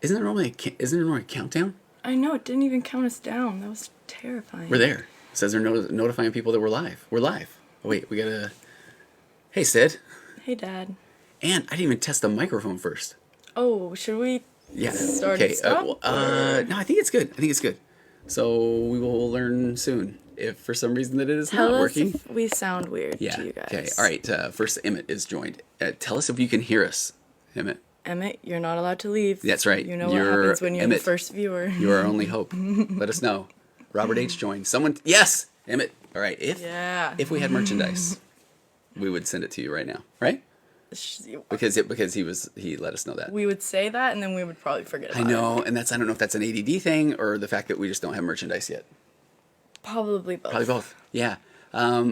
Isn't there normally a countdown? I know, it didn't even count us down. That was terrifying. We're there. It says they're notifying people that we're live. We're live. Oh, wait, we gotta... Hey, Syd. Hey, Dad. And I didn't even test the microphone first. Oh, should we start okay. stop? No, I think it's good. So we will learn soon if for some reason that it is not working. Tell us if we sound weird to you guys. Okay. All right. First, Emmett is joined. Tell us if you can hear us, Emmett. Emmett, you're not allowed to leave. That's right. You know what happens when you're Emmett, the first viewer. You're our only hope. Let us know. Robert H. joined. Someone... Yes! Emmett. All right. If we had merchandise, we would send it to you right now. Right? Because he let us know that. We would say that, and then we would probably forget about it. I know, and I don't know if that's an ADD thing or the fact that we just don't have merchandise yet. Probably both. Probably both. Yeah.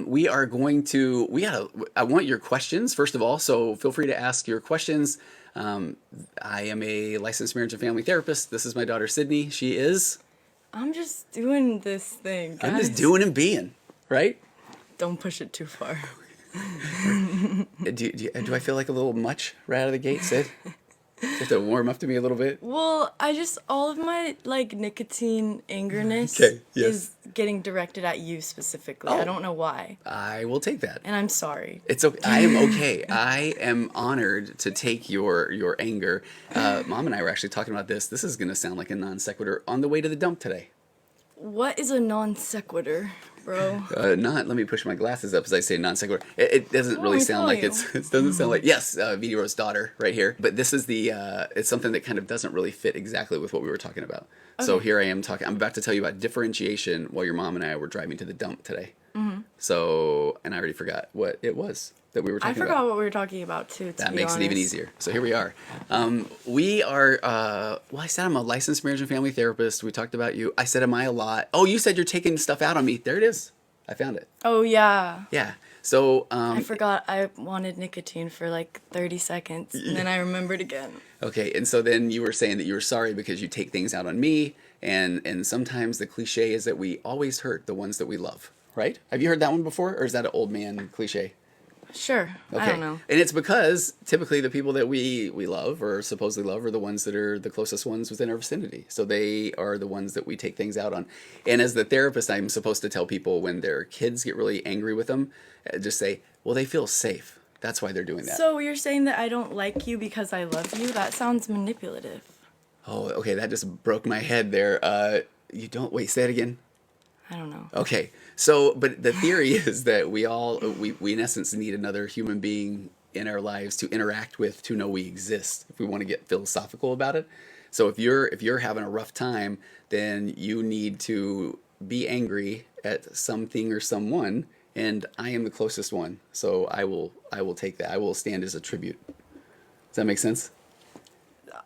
We are going to... I want your questions, first of all, so feel free to ask your questions. I am a licensed marriage and family therapist. This is my daughter, Sydney. She is... I'm just doing this thing, guys. I'm just doing and being, right? Don't push it too far. Do I feel like a little much right out of the gate, Syd? You have to warm up to me a little bit? Well, all of my, nicotine angerness is getting directed at you specifically. I don't know why. I will take that. And I'm sorry. It's okay. I am okay. I am honored to take your anger. Mom and I were actually talking about this. This is going to sound like a non sequitur on the way to the dump today. What is a non sequitur, bro? Let me push my glasses up as I say non sequitur. It doesn't really sound like it doesn't sound like, yes, Video's daughter right here. But this is it's something that kind of doesn't really fit exactly with what we were talking about. Okay. So here I am I'm about to tell you about differentiation while your mom and I were driving to the dump today. Mm-hmm. So, and I already forgot what it was that we were talking about. I forgot what we were talking about too, That makes it even easier. So here we are. We are, I said I'm a licensed marriage and family therapist. We talked about you. I said, am I a lot? Oh, you said you're taking stuff out on me. There it is. I found it. Oh, yeah. Yeah. So... I forgot I wanted nicotine for 30 seconds, and then I remembered again. Okay, and so then you were saying that you were sorry because you take things out on me, and sometimes the cliche is that we always hurt the ones that we love, right? Have you heard that one before, or is that an old man cliche? Sure. Okay. I don't know. And it's because typically the people that we love or supposedly love are the ones that are the closest ones within our vicinity. So they are the ones that we take things out on. And as the therapist, I'm supposed to tell people when their kids get really angry with them, just say, well, they feel safe. That's why they're doing that. So you're saying that I don't like you because I love you? That sounds manipulative. Oh, okay. That just broke my head there. You don't... Wait, say it again. I don't know. Okay. So, but the theory is that we in essence need another human being in our lives to interact with, to know we exist, if we want to get philosophical about it. So if you're having a rough time, then you need to be angry at something or someone, and I am the closest one. So I will take that. I will stand as a tribute. Does that make sense?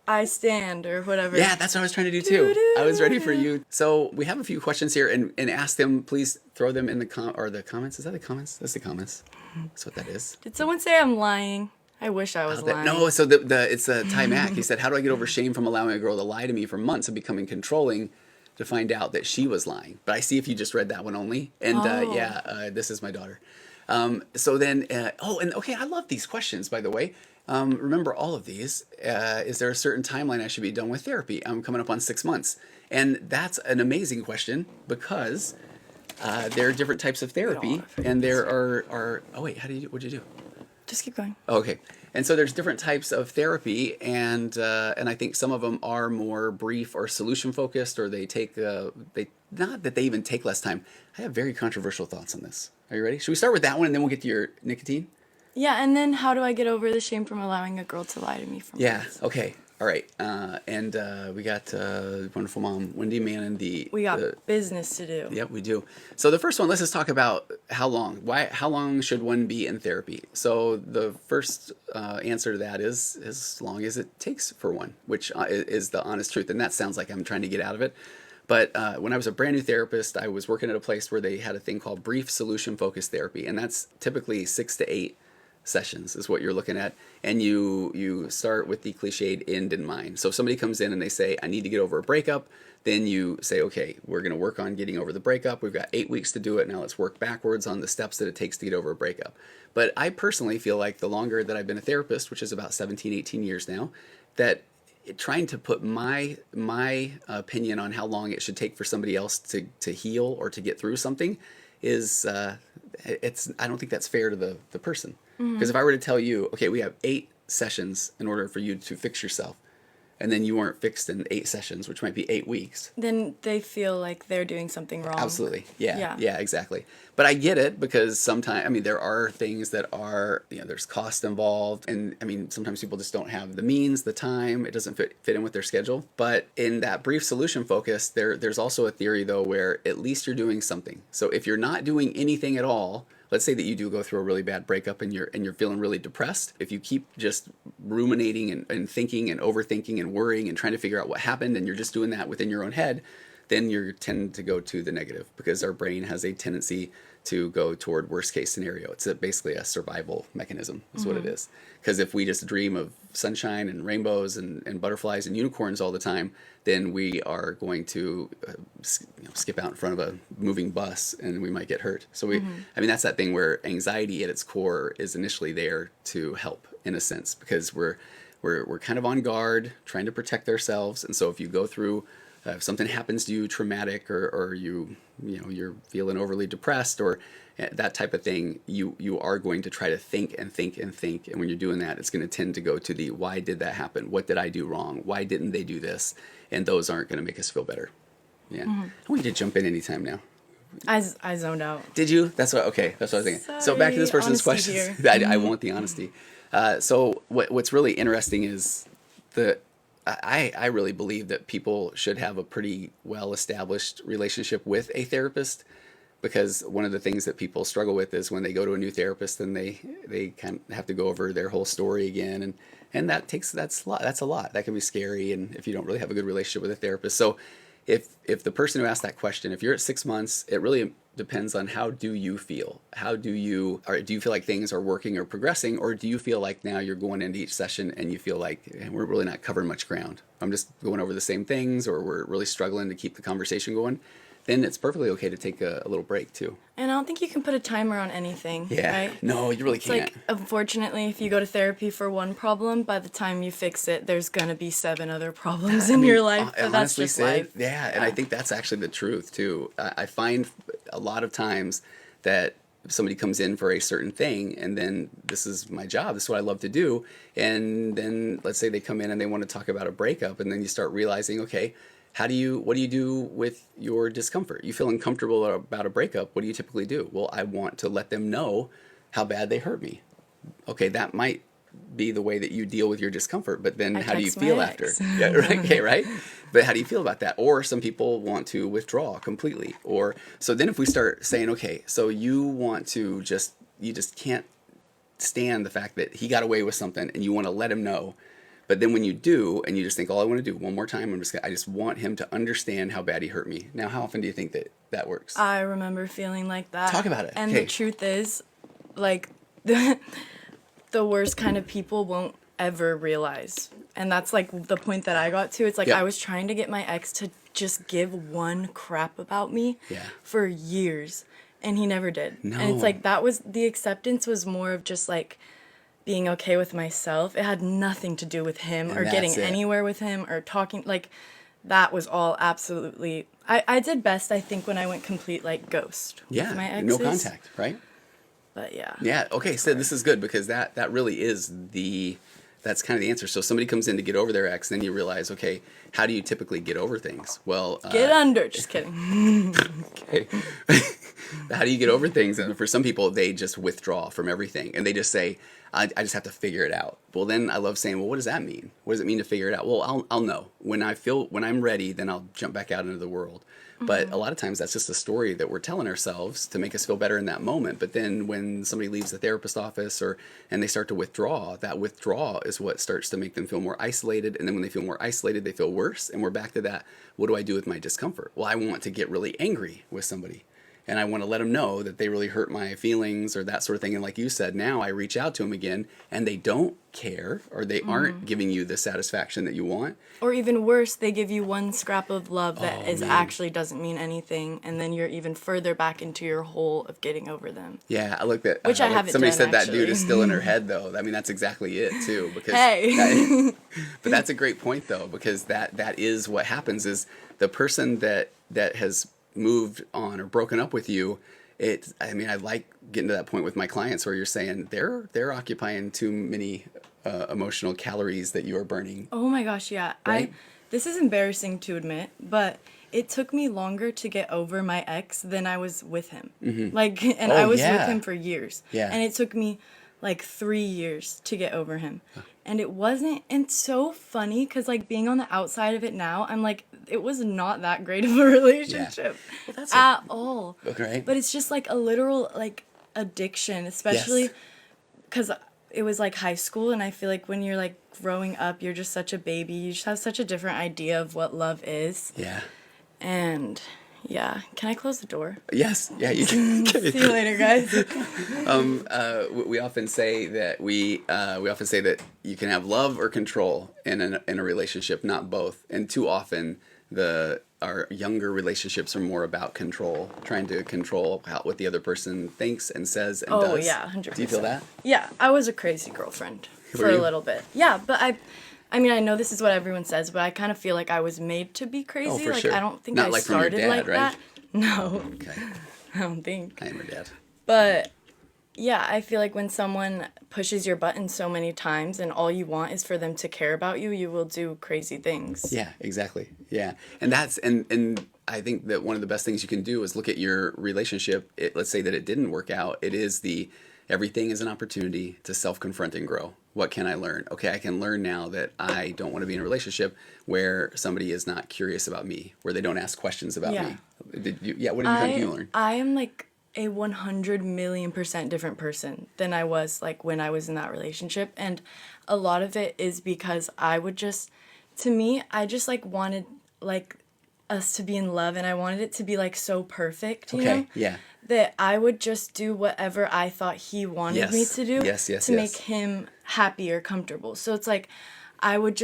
I stand or whatever. Yeah, that's what I was trying to do too. I was ready for you. So we have a few questions here, and ask them. Please throw them in the comments. Is that the comments? That's the comments. That's what that is. Did someone say I'm lying? I wish I was lying. No, so it's Ty Mack. He said, how do I get over shame from allowing a girl to lie to me for months and becoming controlling to find out that she was lying? But I see if you just read that one only. And this is my daughter. So then, and okay, I love these questions, by the way. Remember all of these. Is there a certain timeline I should be done with therapy? I'm coming up on 6 months. And that's an amazing question because there are different types of therapy. And there are oh wait, what'd you do? Just keep going. Okay. And so there's different types of therapy, and I think some of them are more brief or solution focused, or they take not that they even take less time. I have very controversial thoughts on this. Are you ready? Should we start with that one and then we'll get to your nicotine? Yeah, and then how do I get over the shame from allowing a girl to lie to me for months? Okay. All right. And we got wonderful mom, Wendy Mann, we got business to do. Yep, we do. So the first one, let's just talk about how long. How long should one be in therapy? So the first answer to that is as long as it takes for one, which is the honest truth. And that sounds like I'm trying to get out of it. But when I was a brand new therapist, I was working at a place where they had a thing called brief solution focused therapy. And that's typically 6 to 8 sessions is what you're looking at, and you start with the cliched end in mind. So if somebody comes in and they say, I need to get over a breakup, then you say, okay, we're going to work on getting over the breakup. We've got 8 weeks to do it. Now let's work backwards on the steps that it takes to get over a breakup. But I personally feel like the longer that I've been a therapist, which is about 17, 18 years now, that trying to put my opinion on how long it should take for somebody else to heal or to get through something is I don't think that's fair to the person. Because if I were to tell you, okay, we have 8 sessions in order for you to fix yourself, and then you weren't fixed in 8 sessions, which might be 8 weeks. Then they feel like they're doing something wrong. Absolutely. Yeah, exactly. But I get it, because sometimes, I mean, there are things that are, there's cost involved. And I mean, sometimes people just don't have the means, the time. It doesn't fit in with their schedule. But in that brief solution focus, there's also a theory, though, where at least you're doing something. So if you're not doing anything at all, let's say that you do go through a really bad breakup and you're feeling really depressed. If you keep just ruminating and thinking and overthinking and worrying and trying to figure out what happened, and you're just doing that within your own head, then you tend to go to the negative, because our brain has a tendency to go toward worst case scenario. It's basically a survival mechanism is what it is. Because if we just dream of sunshine and rainbows and butterflies and unicorns all the time, then we are going to skip out in front of a moving bus and we might get hurt. So I mean, that's that thing where anxiety at its core is initially there to help, in a sense, because we're kind of on guard, trying to protect ourselves. And so if you go through if something happens to you traumatic, or you're feeling overly depressed or that type of thing, you are going to try to think and think and think. And when you're doing that, it's going to tend to go to the why did that happen? What did I do wrong? Why didn't they do this? And those aren't going to make us feel better. Yeah. I want you to jump in anytime now. I zoned out. Did you? That's what I was thinking. Sorry, So back to this person's honesty questions. here. I want the honesty. So what's really interesting is I really believe that people should have a pretty well-established relationship with a therapist, because one of the things that people struggle with is when they go to a new therapist, and they kind of have to go over their whole story again, and that's a lot. That can be scary, and if you don't really have a good relationship with a therapist. So if the person who asked that question, if you're at 6 months, it really depends on how do you feel. Do you feel like things are working or progressing, or do you feel like now you're going into each session and you feel like we're really not covering much ground? I'm just going over the same things, or we're really struggling to keep the conversation going. Then it's perfectly okay to take a little break too. And I don't think you can put a timer on anything. Yeah. Right? No, you really can't. It's like, unfortunately, if you go to therapy for one problem, by the time you fix it, there's gonna be 7 other problems in your life. But that's just life. Yeah, and I think that's actually the truth too. I find a lot of times that somebody comes in for a certain thing, and then this is my job, this is what I love to do, and then let's say they come in and they want to talk about a breakup, and then you start realizing, okay, what do you do with your discomfort? You feel uncomfortable about a breakup. What do you typically do? Well, I want to let them know how bad they hurt me. Okay, that might be the way that you deal with your discomfort, but then how do you feel after? Yeah, right. Okay, right. But how do you feel about that? Or some people want to withdraw completely. Or so then if we start saying, okay, so you just can't stand the fact that he got away with something, and you want to let him know. But then when you do, and you just think, all I want to do one more time, I just want him to understand how bad he hurt me. Now, how often do you think that works? I remember feeling like that. Talk about it. And Okay. the truth is, like, the worst kind of people won't ever realize. And that's like the point that I got to. It's like, Yep. I was trying to get my ex to just give one crap about me for years, and he never did. No. And it's like, the acceptance was more of just like being okay with myself. It had nothing to do with him or getting anywhere with him or talking. Like, that was all absolutely. I did best, I think, when I went complete like ghost with my exes. No contact, right? But yeah. Yeah. Okay. So this is good, because that really is that's kind of the answer. So somebody comes in to get over their ex, then you realize, okay, how do you typically get over things? Well, get under. Just kidding. Okay. How do you get over things? And for some people, they just withdraw from everything, and they just say, I just have to figure it out. Well, then I love saying, well, what does that mean? What does it mean to figure it out? Well, I'll know. When I'm ready, then I'll jump back out into the world. But a lot of times that's just a story that we're telling ourselves to make us feel better in that moment. But then when somebody leaves the therapist office and they start to withdraw, that withdrawal is what starts to make them feel more isolated. And then when they feel more isolated, they feel worse. And we're back to that. What do I do with my discomfort? Well, I want to get really angry with somebody. and I want to let them know that they really hurt my feelings or that sort of thing. And like you said, now I reach out to them again and they don't care, or they aren't giving you the satisfaction that you want. Or even worse, they give you one scrap of love that Man. actually doesn't mean anything, and then you're even further back into your hole of getting over them. Yeah, I looked at Which I haven't somebody done, said that actually. dude is still in her head though. I mean, that's exactly it too. Because Hey. but that's a great point though, because that is what happens is the person that has moved on or broken up with you. I mean, I like getting to that point with my clients where you're saying they're occupying too many emotional calories that you are burning. Oh my gosh, yeah. Right? This is embarrassing to admit, but it took me longer to get over my ex than I was with him. Like, and I was with him for years. Yeah. And it took me like 3 years to get over him. And and it's so funny because like being on the outside of it now, I'm like, it was not that great of a relationship at all. Okay. But it's just like a literal like addiction, especially because it was like high school, and I feel like when you're like growing up, you're just such a baby. You just have such a different idea of what love is. Yeah. And yeah, can I close the door? Yes. Yeah. You can. See you later, guys. We often say that you can have love or control in a relationship, not both. And too often our younger relationships are more about control, trying to control what the other person thinks and says and does. Oh yeah, 100%. Do you feel that? Yeah, I was a crazy girlfriend for a little bit. Yeah, but I mean, I know this is what everyone says, but I kind of feel like I was made to be crazy. Oh, for like sure. I don't think Not I like from your started dad, like right? that. No, Okay. I don't think. I am your dad. But yeah, I feel like when someone pushes your button so many times and all you want is for them to care about you, you will do crazy things. Yeah, exactly. Yeah. And and I think that one of the best things you can do is look at your relationship. Let's say that it didn't work out. It is everything is an opportunity to self-confront and grow. What can I learn? Okay, I can learn now that I don't want to be in a relationship where somebody is not curious about me, where they don't ask questions about me. What did you learn? I am like a 100,000,000% different person than I was like when I was in that relationship, and a lot of it is because I just like wanted like us to be in love, and I wanted it to be like so perfect, you know? Yeah. That I would just do whatever I thought he wanted me to do to make him happy or comfortable. So it's like I would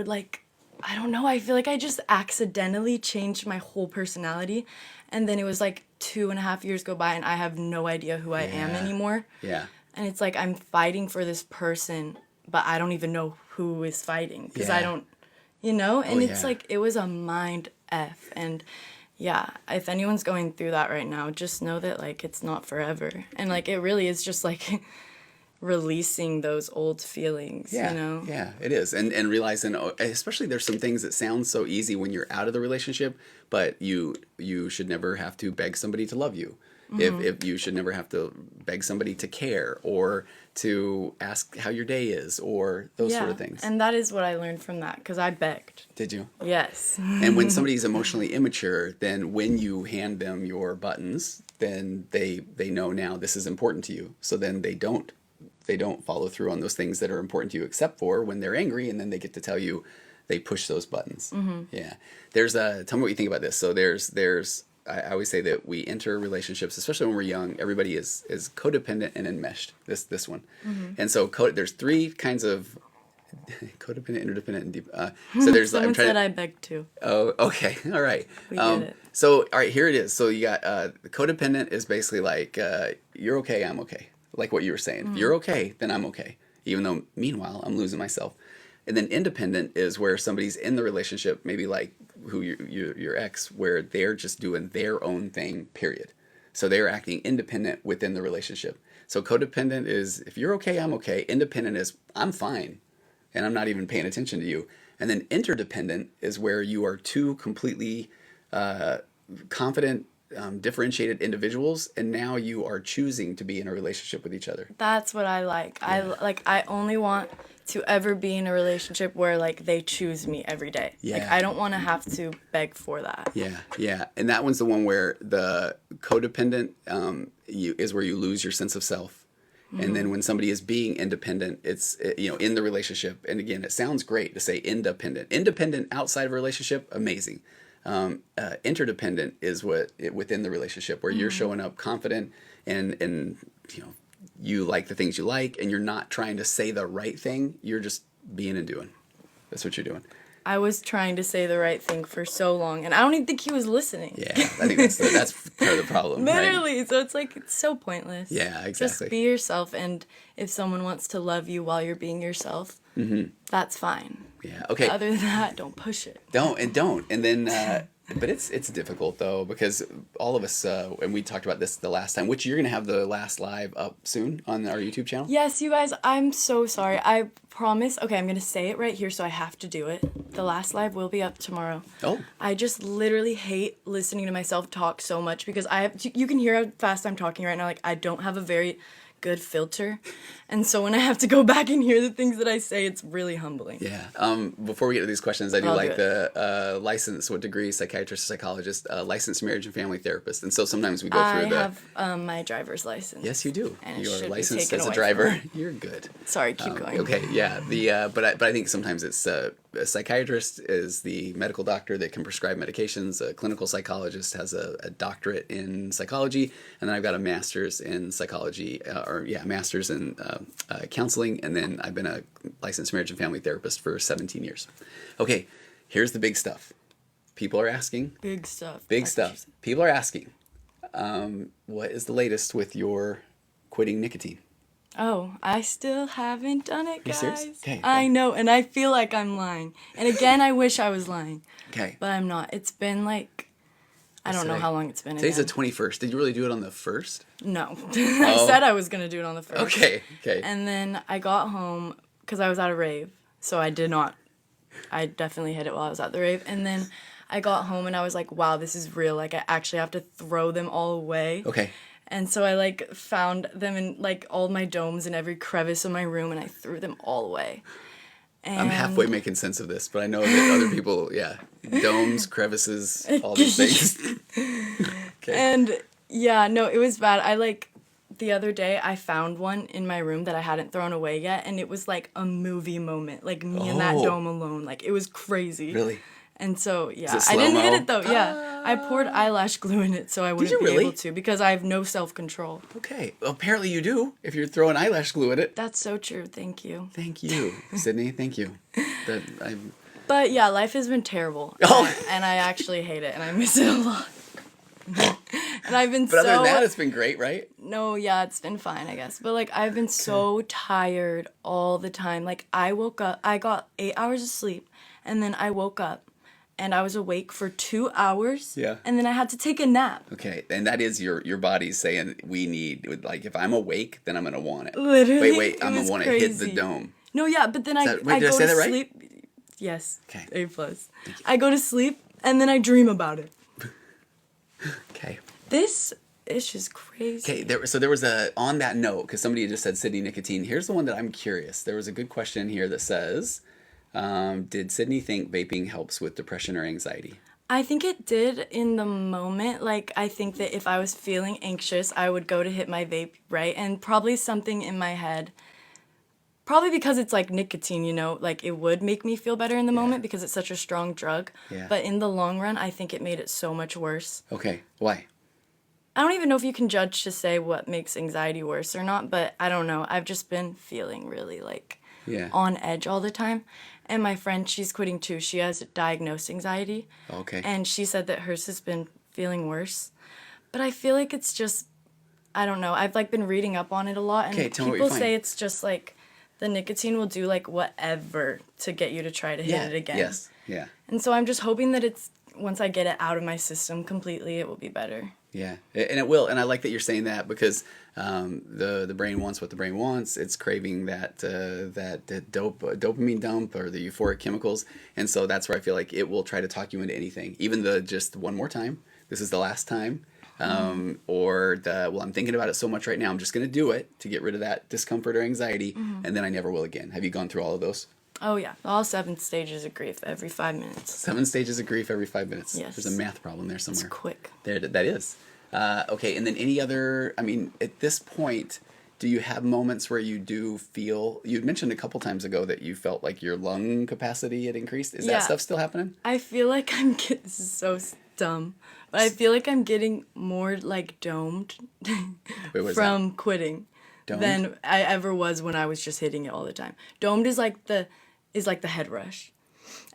like, I don't know, I feel like I just accidentally changed my whole personality, and then it was like 2.5 years go by and I have no idea who I am anymore. Yeah. And it's like I'm fighting for this person, but I don't even know who is fighting because I don't, you know? And it's like, it was a mind F. And yeah, if anyone's going through that right now, just know that like it's not forever. And like it really is just like releasing those old feelings, you know? Yeah, it is. And realizing, especially there's some things that sound so easy when you're out of the relationship, but you should never have to beg somebody to love you. If you should never have to beg somebody to care or to ask how your day is or those sort of things. And that is what I learned from that, because I begged. Did you? Yes. And when somebody's emotionally immature, then when you hand them your buttons, then they know now this is important to you. So then they don't follow through on those things that are important to you, except for when they're angry, and then they get to tell you they push those buttons. Yeah. Tell me what you think about this. So I always say that we enter relationships, especially when we're young. Everybody is codependent and enmeshed. This one, and so there's 3 kinds of codependent, interdependent, and deep. So there's. Someone said I begged too. Oh, okay, all right. We get it. So all right, here it is. So you got codependent is basically like you're okay, I'm okay. Like what you were saying. If you're okay, then I'm okay. Even though meanwhile I'm losing myself. And then independent is where somebody's in the relationship, maybe like who your ex, where they're just doing their own thing, period. So they're acting independent within the relationship. So codependent is, if you're okay, I'm okay. Independent is, I'm fine, and I'm not even paying attention to you. And then interdependent is where you are 2 completely confident, differentiated individuals, and now you are choosing to be in a relationship with each other. That's what I like. Yeah. I only want to ever be in a relationship where like they choose me every day. Yeah. Like I don't want to have to beg for that. Yeah. And that one's the one where the codependent is where you lose your sense of self. And then when somebody is being independent, it's in the relationship. And again, it sounds great to say independent. Independent outside of a relationship, amazing. Interdependent is within the relationship where you're showing up confident and you like the things you like, and you're not trying to say the right thing. You're just being and doing. That's what you're doing. I was trying to say the right thing for so long, and I don't even think he was listening. Yeah, I think that's part of the problem. Literally, right? So it's so pointless. Yeah, exactly. Just be yourself, and if someone wants to love you while you're being yourself, that's fine. Yeah. Okay. Other than that, don't push it. Don't. And then, but it's difficult though, because all of us, and we talked about this the last time, which you're gonna have the last live up soon on our YouTube channel. Yes, you guys, I'm so sorry. I promise. Okay, I'm gonna say it right here, so I have to do it. The last live will be up tomorrow. Oh. I just literally hate listening to myself talk so much because you can hear how fast I'm talking right now. Like, I don't have a very good filter, and so when I have to go back and hear the things that I say, it's really humbling. Yeah. Before we get to these questions, I do I'll like do the license, what degree, psychiatrist, psychologist, licensed marriage and family therapist, and so sometimes we go through I have my driver's license. Yes, you do. And it You are should be licensed taken as a away driver. from me. You're good. Sorry, keep going. Okay, yeah. But I think sometimes it's a psychiatrist is the medical doctor that can prescribe medications. A clinical psychologist has a doctorate in psychology, and then I've got a master's in psychology, master's in counseling, and then I've been a licensed marriage and family therapist for 17 years. Okay, here's the big stuff. People are asking. Big stuff. Big stuff. People are asking, what is the latest with your quitting nicotine? Oh, I still haven't done it, guys. You serious? Okay. I know, and I feel like I'm lying. And again, I wish I was lying. Okay. But I'm not. It's been like, I don't know how long it's been. Today's the again. 21st. Did you really do it on the 1st? No. I said I was going to do it on the 1st. Okay. And then I got home because I was at a rave. So I definitely hit it while I was at the rave. And then I got home and I was like, wow, this is real. Like, I actually have to throw them all away. Okay. And so I found them in all my domes in every crevice of my room, and I threw them all away. And I'm halfway making sense of this, but I know that other people, domes, crevices, all these things. Okay. And yeah, no, it was bad. The other day I found one in my room that I hadn't thrown away yet, and it was like a movie moment, like me in that dome alone. Like, it was crazy. Really? And so, yeah, Is it I didn't hit slow-mo? it though. Yeah, I poured eyelash glue in it so I wouldn't you be really? able to, because I have no self-control. Okay. Well, apparently you do, if you're throwing eyelash glue at it. That's so true. Thank you. Thank you, Sydney. Thank you. But yeah, life has been terrible. Oh. And I actually hate it, and I miss it a lot. And I've been But other than that, it's been great, right? No, yeah, it's been fine, I guess. But I've been so tired all the time. I woke up, I got 8 hours of sleep, and then I woke up, and I was awake for 2 hours. Yeah. And then I had to take a nap. Okay, and that is your body's saying we need, if I'm awake, then I'm going to want it. Literally, Wait, I'm going to want to hit the dome. No, yeah, but then I did go I say to that right? sleep. Yes. Okay. A+. I go to sleep, and then I dream about it. Okay. This is just crazy. Okay, there was on that note, because somebody just said Sydney Nicotine. Here's the one that I'm curious. There was a good question here that says, did Sydney think vaping helps with depression or anxiety? I think it did in the moment. I think that if I was feeling anxious, I would go to hit my vape, right? And probably something in my head, probably because it's nicotine, it would make me feel better in the moment because it's such a strong drug. Yeah. But in the long run, I think it made it so much worse. Okay, why? I don't even know if you can judge to say what makes anxiety worse or not, but I don't know. I've just been feeling really on edge all the time. And my friend, she's quitting too. She has diagnosed anxiety. Okay. And she said that hers has been feeling worse. But I feel like it's just, I don't know. I've been reading up on it a lot. And tell me what you people find. say it's just the nicotine will do whatever to get you to try to hit it again. Yes. Yeah. And so I'm just hoping that once I get it out of my system completely, it will be better. Yeah, and it will, and I like that you're saying that because the brain wants what the brain wants. It's craving that dopamine dump or the euphoric chemicals, and so that's where I feel like it will try to talk you into anything, even the just one more time. This is the last time, or I'm thinking about it so much right now. I'm just going to do it to get rid of that discomfort or anxiety, and then I never will again. Have you gone through all of those? Oh, yeah. All 7 stages of grief every 5 minutes. 7 stages of grief every 5 minutes. Yes. There's a math problem there somewhere. It's quick. That is. Okay, and then any other, at this point, Do you have moments where you do feel, you mentioned a couple times ago that you felt like your lung capacity had increased. Is that stuff still happening? I feel like this is so dumb, but I feel like I'm getting more like domed from quitting than I ever was when I was just hitting it all the time. Domed is like the head rush.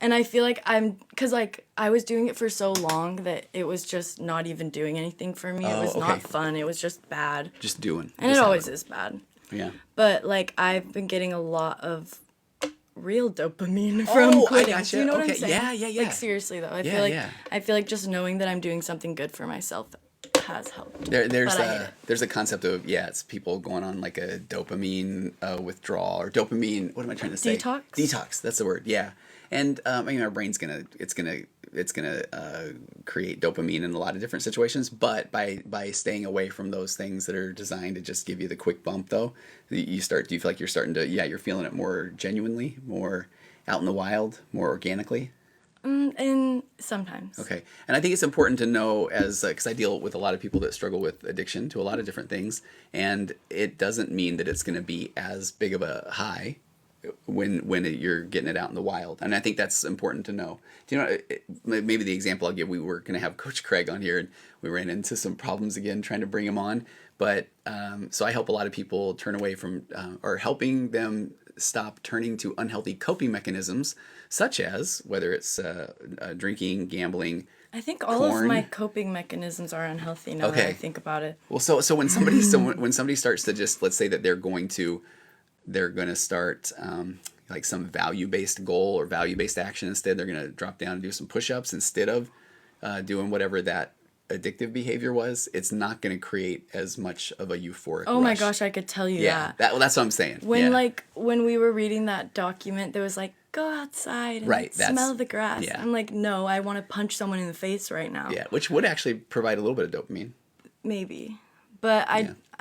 And I feel like because like I was doing it for so long that it was just not even doing anything for me. It was not fun. It was just bad. Just doing. And it always is bad. Yeah. But like I've been getting a lot of real dopamine from quitting. I gotcha. Do you know what I'm saying? Yeah. Like seriously though, I feel like just knowing that I'm doing something good for myself has helped. There's a concept of it's people going on like a dopamine withdrawal or dopamine. What am I trying to say? Detox. That's the word. Yeah. And our brain's gonna create dopamine in a lot of different situations, but by staying away from those things that are designed to just give you the quick bump, though, do you feel like you're starting to you're feeling it more genuinely, more out in the wild, more organically? And sometimes. Okay, and I think it's important to know because I deal with a lot of people that struggle with addiction to a lot of different things, and it doesn't mean that it's going to be as big of a high when you're getting it out in the wild. And I think that's important to know. Do you know, maybe the example I'll give, we were going to have Coach Craig on here and we ran into some problems again trying to bring him on. But so I help a lot of people turn away from or helping them stop turning to unhealthy coping mechanisms, such as whether it's drinking, gambling. I think all of my coping mechanisms are unhealthy now that I think about it. Well, so when somebody starts to just, let's say that they're going to start like some value-based goal or value-based action. Instead, they're going to drop down and do some push-ups instead of doing whatever that addictive behavior was. It's not going to create as much of a euphoric rush. My gosh, I could tell you that. That's what I'm saying. When we were reading that document, there was like, go outside and smell the grass. Yeah. I'm like, no, I want to punch someone in the face right now. Yeah, which would actually provide a little bit of dopamine. Maybe. But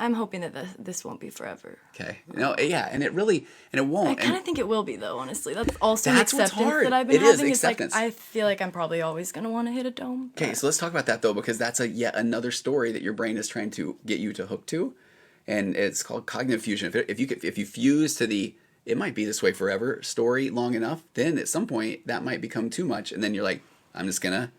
I'm hoping that this won't be forever. Okay. No, and it won't. I kind of think it will be, though, honestly. That's also an acceptance that I've been having. It's acceptance. Like, I feel like I'm probably always going to want to hit a dome. Okay, so let's talk about that, though, because that's yet another story that your brain is trying to get you to hook to. And it's called cognitive fusion. If you fuse to the it might be this way forever story long enough, then at some point that might become too much. And then you're like, I'm just going to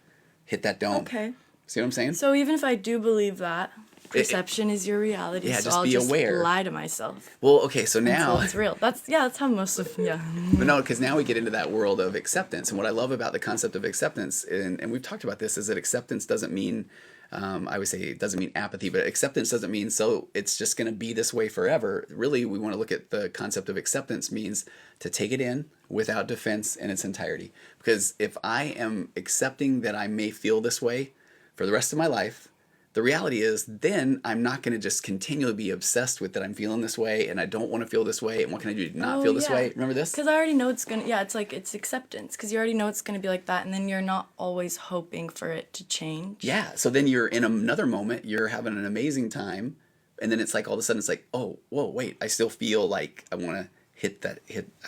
hit that dome. Okay. See what I'm saying? So even if I do believe that, perception is your reality. Yeah, so just I'll be just aware. Lie to myself. Well, okay, so now until it's real. That's how most of But no, because now we get into that world of acceptance, and what I love about the concept of acceptance, and we've talked about this, is that acceptance doesn't mean, I would say it doesn't mean apathy, but acceptance doesn't mean so it's just going to be this way forever. Really, we want to look at the concept of acceptance means to take it in without defense in its entirety. Because if I am accepting that I may feel this way for the rest of my life, the reality is then I'm not going to just continually be obsessed with that I'm feeling this way and I don't want to feel this way and what can I do to not feel this way? Remember this? Because I already know it's going to, it's acceptance because you already know it's going to be like that and then you're not always hoping for it to change. Yeah, so then you're in another moment, you're having an amazing time and then it's like all of a sudden it's like, oh, whoa, wait, I still feel like I want to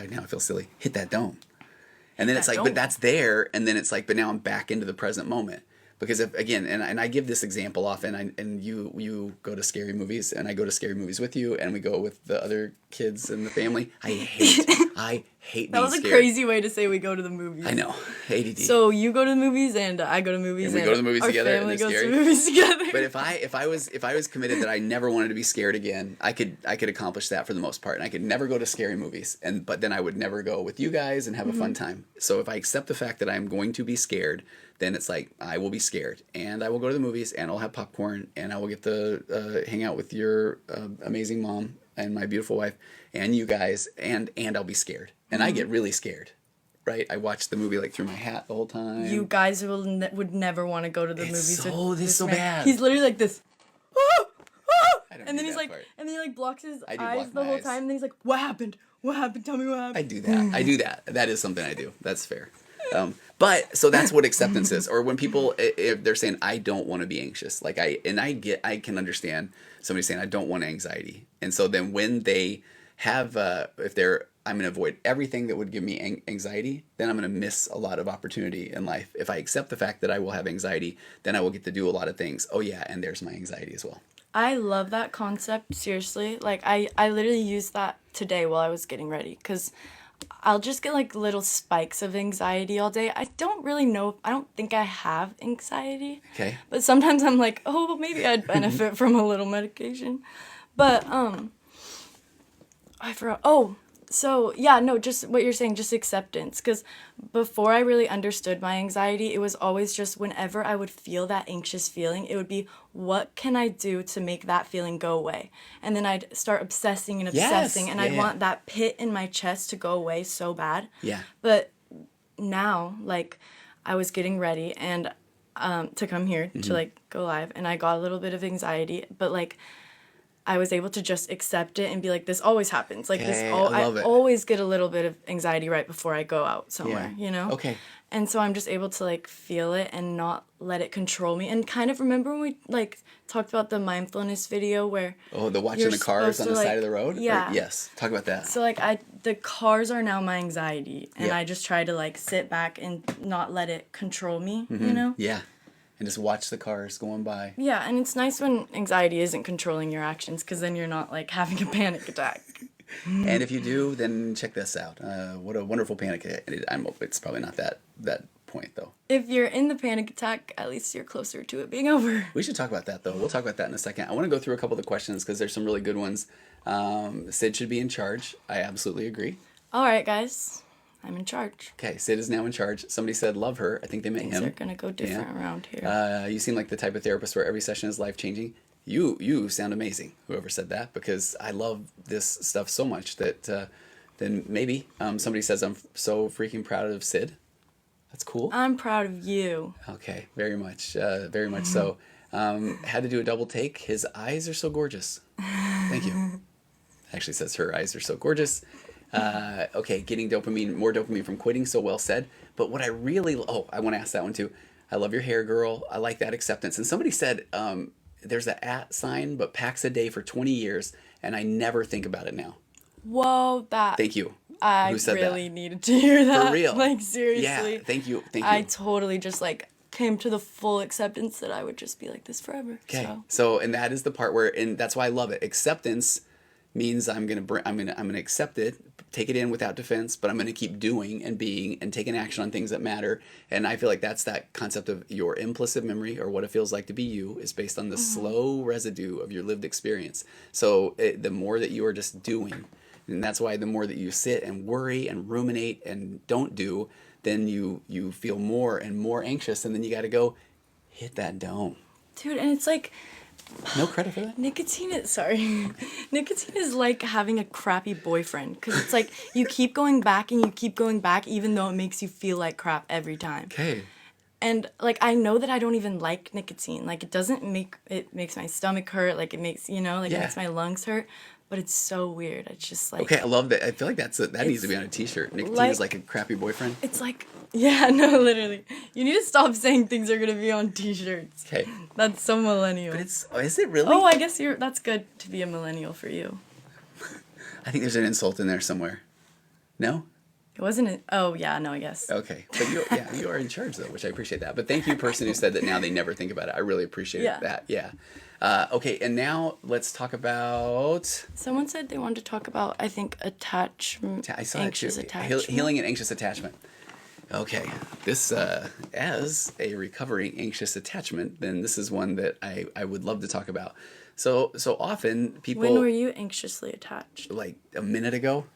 now I feel silly, hit that dome. And then it's like, but that's there and then it's like, but now I'm back into the present moment. Because if, again, and I give this example often, and you go to scary movies, and I go to scary movies with you, and we go with the other kids and the family. I hate being That was scared. A crazy way to say we go to the movies. I know, ADD. So you go to the movies, and I go to movies, and we go to the movies together, and family it's goes scary. to the movies together. But if I was committed that I never wanted to be scared again, I could accomplish that for the most part, and I could never go to scary movies, but then I would never go with you guys and have a fun time. So if I accept the fact that I'm going to be scared, then it's like I will be scared, and I will go to the movies, and I'll have popcorn, and I will get to hang out with your amazing mom and my beautiful wife, and you guys, and I'll be scared, and I get really scared, right? I watch the movie like through my hat the whole time. You guys would never want to go to the movies. It's so bad. He's literally like this. And then and then he like blocks his eyes the whole time, and then he's like, "What happened? What happened? Tell me what happened." I do that. That is something I do. That's fair. But so that's what acceptance is. Or when people, if they're saying, I don't want to be anxious, like I can understand somebody saying, I don't want anxiety. And so then when they have, I'm going to avoid everything that would give me anxiety, then I'm going to miss a lot of opportunity in life. If I accept the fact that I will have anxiety, then I will get to do a lot of things. Oh yeah, and there's my anxiety as well. I love that concept, seriously. Like, I literally used that today while I was getting ready, because I'll just get like little spikes of anxiety all day. I don't really know, I don't think I have anxiety. Okay. But sometimes I'm like, oh, well, maybe I'd benefit from a little medication. But, I forgot. Oh, so yeah, no, just what you're saying, just acceptance. Because before I really understood my anxiety, it was always just whenever I would feel that anxious feeling, it would be, what can I do to make that feeling go away? And then I'd start obsessing and obsessing, and I'd want that pit in my chest to go away so bad. Yeah. But now, like, I was getting ready and to come here to like go live, and I got a little bit of anxiety, but like, I was able to just accept it and be like, this always happens. Like, Okay, I love it. always get a little bit of anxiety right before I go out somewhere, you know? Okay. And so I'm just able to like feel it and not let it control me. And kind of remember when we like talked about the mindfulness video where The watching you're the cars on the supposed to, side of the road? Yeah. Yes. Talk about that. So like the cars are now my anxiety, and Yeah. I just try to like sit back and not let it control me, you know? Yeah. And just watch the cars going by. Yeah, and it's nice when anxiety isn't controlling your actions, because then you're not like having a panic attack. And if you do, then check this out. What a wonderful panic attack. It's probably not that point, though. If you're in the panic attack, at least you're closer to it being over. We should talk about that, though. We'll talk about that in a second. I want to go through a couple of the questions because there's some really good ones. Syd should be in charge. I absolutely agree. All right, guys. I'm in charge. Okay, Syd is now in charge. Somebody said love her. I think they meant Things him. are going to go different around here. You seem like the type of therapist where every session is life-changing. You sound amazing, whoever said that, because I love this stuff so much that then maybe somebody says, I'm so freaking proud of Syd. That's cool. I'm proud of you. Okay, very much so. Had to do a double take. His eyes are so gorgeous. Thank you. Actually says her eyes are so gorgeous. Okay, getting more dopamine from quitting, so well said. But what I really, I want to ask that one too. I love your hair, girl. I like that acceptance. And somebody said, there's an @ sign, but packs a day for 20 years, and I never think about it now. Whoa, that. Thank you. I Who said really that? needed to hear that. For real. Like, seriously. Yeah, thank you. I totally just like came to the full acceptance that I would just be like this forever. Okay. So, and that is the part where, and that's why I love it. Acceptance means I'm gonna accept it, take it in without defense, but I'm gonna keep doing and being and taking action on things that matter. And I feel like that's that concept of your implicit memory, or what it feels like to be you, is based on the slow residue of your lived experience. So the more that you are just doing, and that's why the more that you sit and worry and ruminate and don't do, then you feel more and more anxious, and then you got to go hit that dome. Dude, and it's like, no credit for that? Nicotine is like having a crappy boyfriend, because it's like you keep going back and you keep going back even though it makes you feel like crap every time. Okay. And like, I know that I don't even like nicotine. Like, it makes my stomach hurt. Like, it makes, it makes my lungs hurt. But it's so weird. It's just like... Okay, I love that. I feel like that needs to be on a t-shirt. Nicotine is like a crappy boyfriend. It's like... Yeah, no, literally. You need to stop saying things are going to be on t-shirts. Okay. That's so millennial. But is it really? Oh, I guess that's good to be a millennial for you. I think there's an insult in there somewhere. No? It wasn't... Oh, yeah, no, I guess. Okay. But you are in charge, though, which I appreciate that. But thank you, person who said that now they never think about it. I really appreciate that. Yeah. Okay, and now let's talk about... Someone said they wanted to talk about, I think, attachment. I saw anxious that too. attachment. Healing and anxious attachment. Okay, this, as a recovering anxious attachment, then this is one that I would love to talk about. So often people... When were you anxiously attached? Like a minute ago?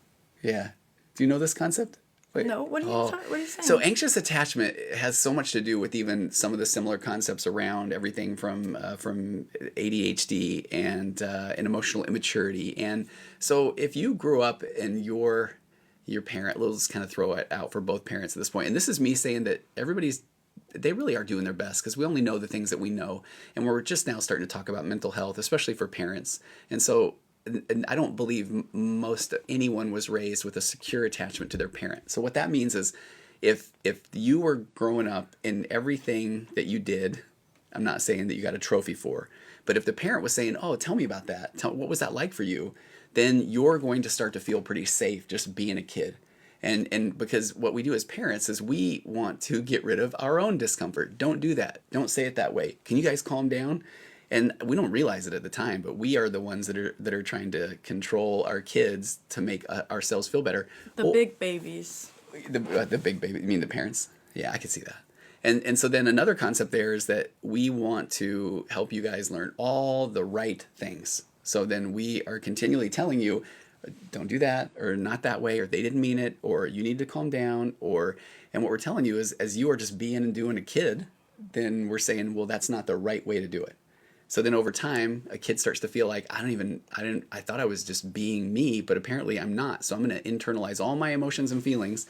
Yeah. Do you know this concept? Wait. No, what are you saying? So anxious attachment has so much to do with even some of the similar concepts around everything from ADHD and emotional immaturity. And so if you grew up and your parent, let's kind of throw it out for both parents at this point. And this is me saying that they really are doing their best, because we only know the things that we know. And we're just now starting to talk about mental health, especially for parents. And so and I don't believe most anyone was raised with a secure attachment to their parent. So what that means is if you were growing up in everything that you did, I'm not saying that you got a trophy for, but if the parent was saying, oh, tell me about that, what was that like for you, then you're going to start to feel pretty safe just being a kid. And because what we do as parents is we want to get rid of our own discomfort. Don't do that. Don't say it that way. Can you guys calm down? And we don't realize it at the time, but we are the ones that are trying to control our kids to make ourselves feel better. The big babies. The big baby, you mean the parents? Yeah, I can see that. And so then another concept there is that we want to help you guys learn all the right things. So then we are continually telling you, don't do that, or not that way, or they didn't mean it, or you need to calm down, and what we're telling you is, as you are just being and doing a kid, then we're saying, well, that's not the right way to do it. So then over time, a kid starts to feel like, I thought I was just being me, but apparently I'm not. So I'm going to internalize all my emotions and feelings.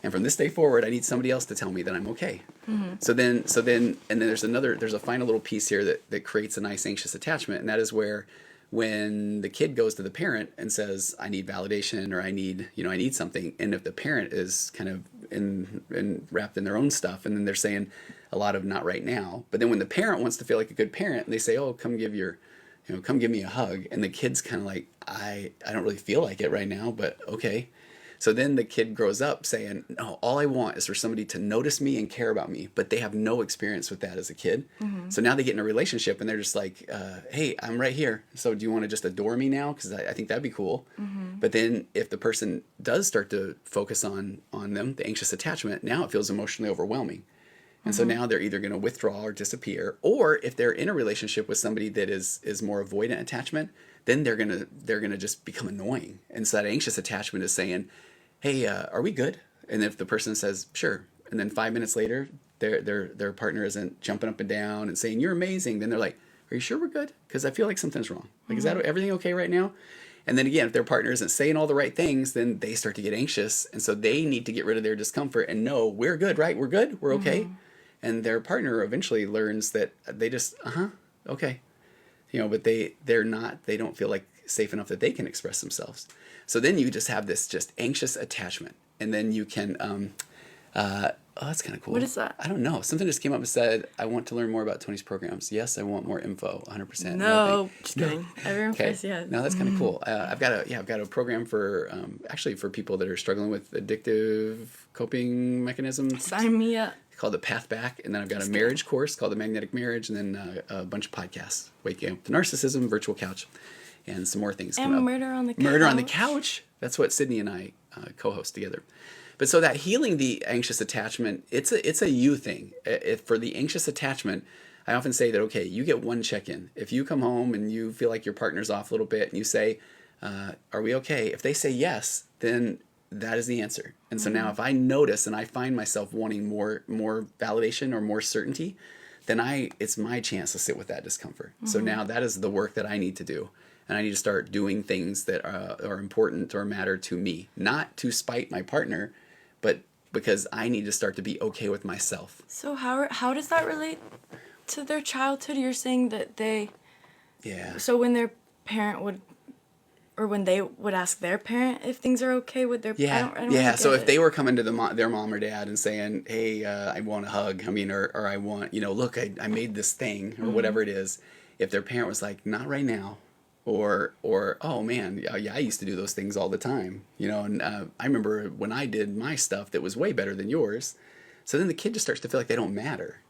And from this day forward, I need somebody else to tell me that I'm okay. Mm-hmm. So then, and then there's a final little piece here that creates a nice anxious attachment. And that is where, when the kid goes to the parent and says, I need validation, or I need something. And if the parent is kind of wrapped in their own stuff, and then they're saying a lot of not right now. But then when the parent wants to feel like a good parent, and they say, oh, come give me a hug. And the kid's kind of like, I don't really feel like it right now, but okay. So then the kid grows up saying, no, all I want is for somebody to notice me and care about me. But they have no experience with that as a kid. Mm-hmm. So now they get in a relationship and they're just like, hey, I'm right here. So do you want to just adore me now? Because I think that'd be cool. Mm-hmm. But then if the person does start to focus on them, the anxious attachment, now it feels emotionally overwhelming. And so now they're either going to withdraw or disappear, or if they're in a relationship with somebody that is more avoidant attachment, then they're gonna just become annoying. And so that anxious attachment is saying, hey, are we good? And if the person says, sure, and then 5 minutes later, their partner isn't jumping up and down and saying, you're amazing, then they're like, are you sure we're good? Because I feel like something's wrong. Like, is that everything okay right now? And then again, if their partner isn't saying all the right things, then they start to get anxious. And so they need to get rid of their discomfort and know, we're good, right? We're good. We're okay. Mm-hmm. And their partner eventually learns that they just, okay. But they don't feel like safe enough that they can express themselves. So then you just have this just anxious attachment. And then you can, that's kind of cool. What is that? I don't know. Something just came up and said, I want to learn more about Tony's programs. Yes, I want more info, 100%. No, just kidding. Everyone says yes. No, that's kind of cool. I've got a program for, actually for people that are struggling with addictive coping mechanisms. Sign me up. Called The Path Back, and then I've got a marriage course called The Magnetic Marriage, and then a bunch of podcasts, Waking Up to Narcissism, Virtual Couch, and some more things. And Murder on the Couch. Murder on the Couch. That's what Sydney and I co-host together. But so that healing the anxious attachment, it's a you thing. For the anxious attachment, I often say that, okay, you get one check-in. If you come home and you feel like your partner's off a little bit, and you say, are we okay? If they say yes, then that is the answer. And so now if I notice and I find myself wanting more validation or more certainty, then it's my chance to sit with that discomfort. Mm-hmm. So now that is the work that I need to do. And I need to start doing things that are important or matter to me, not to spite my partner, but because I need to start to be okay with myself. So how does that relate to their childhood? You're saying that they... Yeah. So when their parent would... Or when they would ask their parent if things are okay with their... Yeah, I don't yeah. So if they were coming to their mom or dad and saying, hey, I want a hug, or I want, look, I made this thing, or whatever it is, if their parent was like, not right now, or oh man, yeah, I used to do those things all the time, and I remember when I did my stuff that was way better than yours. So then the kid just starts to feel like they don't matter.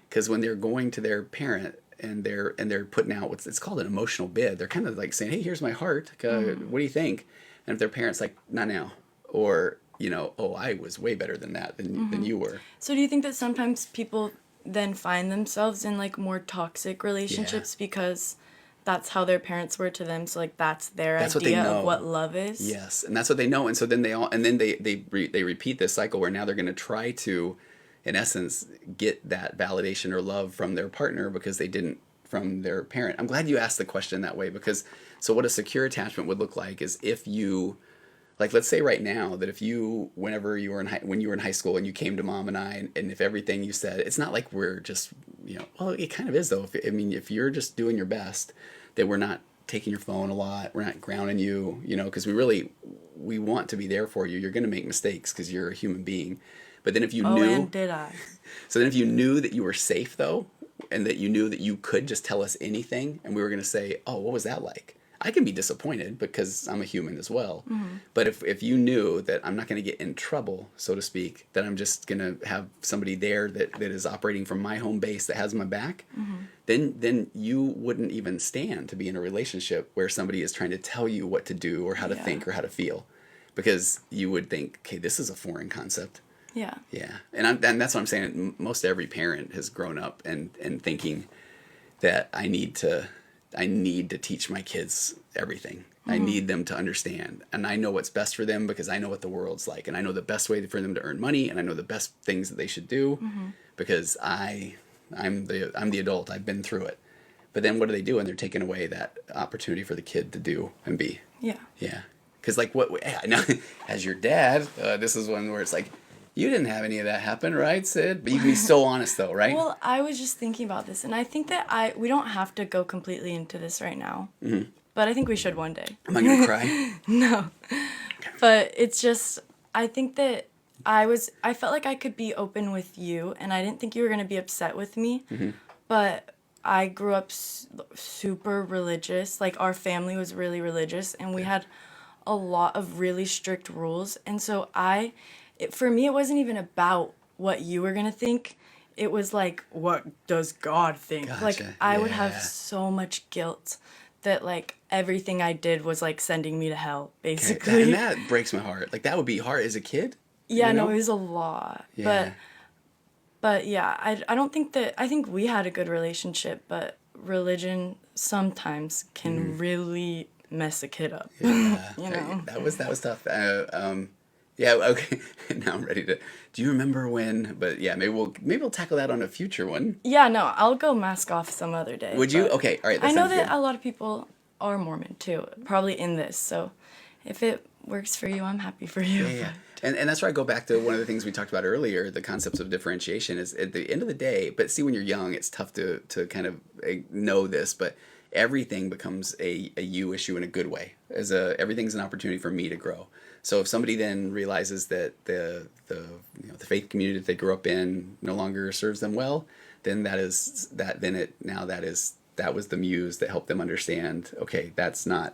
Because when they're going to their parent, and they're putting out it's called an emotional bid. They're kind of like saying, hey, here's my heart. What do you think? And if their parent's like, not now. Or, oh, I was way better than that, than you were. So do you think that sometimes people then find themselves in like more toxic relationships because that's how their parents were to them? So like that's their idea of what love is? Yes. And that's what they know. And so then they repeat this cycle where now they're going to try to, in essence, get that validation or love from their partner because they didn't from their parent. I'm glad you asked the question that way, because so what a secure attachment would look like is if you, like, let's say right now that if you, when you were in high school and you came to mom and I, and if everything you said, it's not like we're just, well, it kind of is though. If you're just doing your best, that we're not taking your phone a lot, we're not grounding you, because we want to be there for you. You're going to make mistakes because you're a human being. But then if you knew... and did I? So then if you knew that you were safe, though, and that you knew that you could just tell us anything, and we were going to say, oh, what was that like? I can be disappointed because I'm a human as well. Mm-hmm. But if you knew that I'm not going to get in trouble, so to speak, that I'm just going to have somebody there that is operating from my home base that has my back, then you wouldn't even stand to be in a relationship where somebody is trying to tell you what to do or how to think or how to feel, because you would think, okay, this is a foreign concept. Yeah. Yeah. And that's what I'm saying. Most every parent has grown up and thinking that I need to teach my kids everything. I need them to understand. And I know what's best for them because I know what the world's like. And I know the best way for them to earn money. And I know the best things that they should do because I'm the adult. I've been through it. But then what do they do? And they're taking away that opportunity for the kid to do and be. Yeah. Yeah. Because like I know as your dad, this is one where it's like, you didn't have any of that happen, right, Syd? But you can be so honest, though, right? Well, I was just thinking about this, and I think that we don't have to go completely into this right now. Mm-hmm. But I think we should one day. Am I going to cry? No. But it's just, I think that I felt like I could be open with you, and I didn't think you were going to be upset with me. Mm-hmm. But I grew up super religious. Like, our family was really religious, and we had a lot of really strict rules. And so for me, it wasn't even about what you were going to think. It was like, what does God think? Gotcha. Like, I would have so much guilt that, like, everything I did was, like, sending me to hell, basically. Okay. And that breaks my heart. Like, that would be hard as a kid. Yeah, no, it was a lot. Yeah. But yeah, I don't think that, I think we had a good relationship, but religion sometimes can really mess a kid up. Yeah. You know? That was tough. Yeah, okay. Now I'm ready to. Do you remember when? But yeah, maybe we'll tackle that on a future one. Yeah, no, I'll go mask off some other day. Would you? Okay, all right. I know that a lot of people are Mormon too, probably in this. So, if it works for you, I'm happy for you. Yeah. And that's where I go back to one of the things we talked about earlier. The concepts of differentiation is at the end of the day. But see, when you're young, it's tough to kind of know this, but everything becomes a you issue in a good way. Everything's an opportunity for me to grow. So if somebody then realizes that the faith community that they grew up in no longer serves them well, then that was the muse that helped them understand, okay, that's not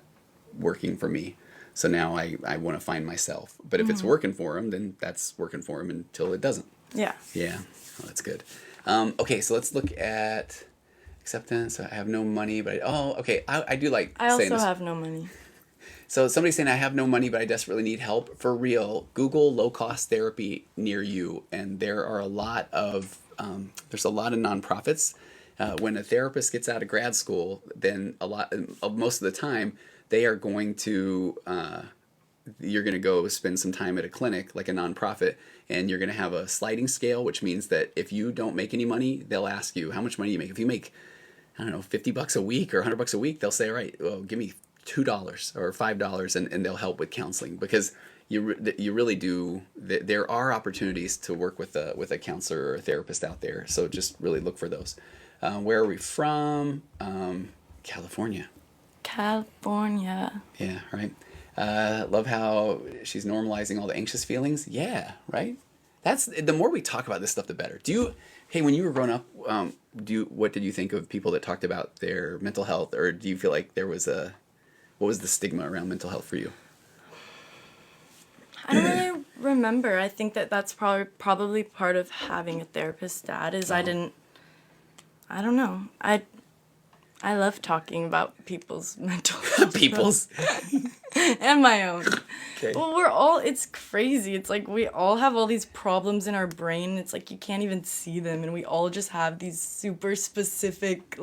working for me. So now I want to find myself. But if it's working for them, then that's working for them until it doesn't. Yeah. Yeah. Oh, that's good. Okay, so let's look at acceptance. I have no money, but I do like I saying this. also have no money. So somebody's saying, I have no money, but I desperately need help. For real, Google low-cost therapy near you. And there are there's a lot of nonprofits. When a therapist gets out of grad school, then most of the time, they are going to, you're going to go spend some time at a clinic, like a nonprofit, and you're going to have a sliding scale, which means that if you don't make any money, they'll ask you, how much money you make? If you make, I don't know, $50 a week or $100 a week, they'll say, all right, well, give me $2 or $5 and they'll help with counseling, because you really do. There are opportunities to work with a counselor or a therapist out there. So just really look for those. Where are we from? California. California. Yeah, right. Love how she's normalizing all the anxious feelings. Yeah, right. That's the more we talk about this stuff, the better. When you were growing up, what did you think of people that talked about their mental health, or do you feel like what was the stigma around mental health for you? I don't really remember. I think that's probably part of having a therapist dad is I don't know. I love talking about people's mental health. People's? And my own. Okay. Well, it's crazy. It's like we all have all these problems in our brain. It's like you can't even see them, and we all just have these super specific,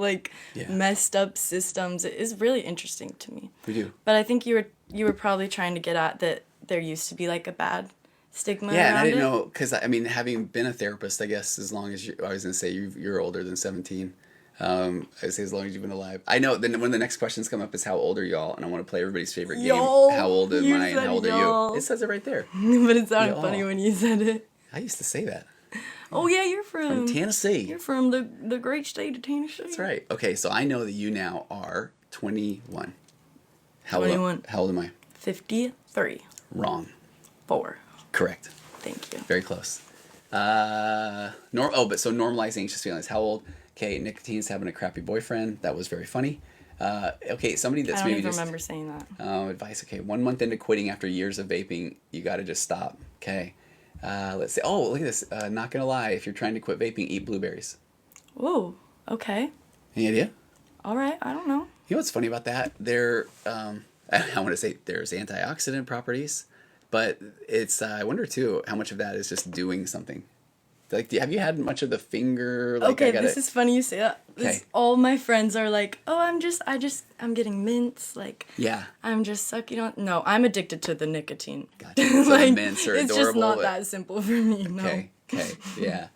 messed up systems. It is really interesting to me. We do. But I think you were probably trying to get at that there used to be like a bad stigma around and I didn't know, because I mean, having been a therapist, I guess as long as I was going to say you're older than 17. I say as long as you've been alive. I know. Then when the next questions come up is how old are y'all, and I want to play everybody's favorite game. How old am I and how old are you? It says it right there. But it sounded funny when you said it. I used to say that. Oh yeah, you're from Tennessee. You're from the great state of Tennessee. That's right. Okay, so I know that you now are 21. 21. How old am I? 53. Wrong. 4. Correct. Thank you. Very close. But normalizing anxious feelings. How old? Okay, Nicotine's having a crappy boyfriend. That was very funny. Okay, somebody that's maybe just... I don't even remember saying that. Advice. Okay, 1 month into quitting after years of vaping, you got to just stop. Okay. Let's see. Oh, look at this. Not going to lie. If you're trying to quit vaping, eat blueberries. Ooh, okay. Any idea? All right, I don't know. You know what's funny about that? I want to say there's antioxidant properties, but it's I wonder too how much of that is just doing something. Like, have you had much of the finger? Like, Okay, this is funny you say that. Okay. All my friends are like, oh, I'm getting mints. Like, yeah. I'm just sucking on. No, I'm addicted to the nicotine. Gotcha. So Like, the mints are it's adorable. just not that simple for me. No. Okay. Okay. Yeah.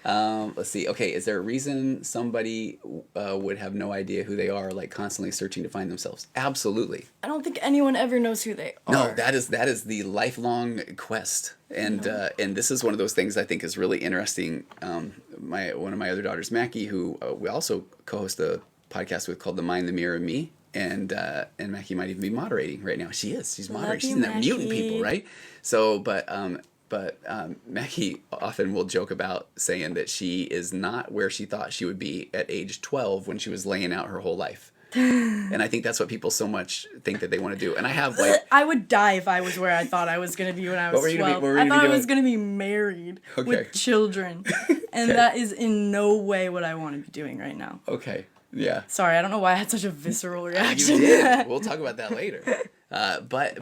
Let's see. Okay. Is there a reason somebody would have no idea who they are, like constantly searching to find themselves? Absolutely. I don't think anyone ever knows who they are. No, that is the lifelong quest, and this is one of those things I think is really interesting. One of my other daughters, Mackie, who we also co-host a podcast with called "The Mind, the Mirror, and Me," and Mackie might even be moderating right now. She is. She's moderating. She's in that mutant people, right? So, but Mackie often will joke about saying that she is not where she thought she would be at age 12 when she was laying out her whole life. And I think that's what people so much think that they want to do. And I have like... I would die if I was where I thought I was going to be when I was 12. I thought I was going to be married with children. And that is in no way what I want to be doing right now. Okay. Yeah. Sorry, I don't know why I had such a visceral reaction. You did. We'll talk about that later. But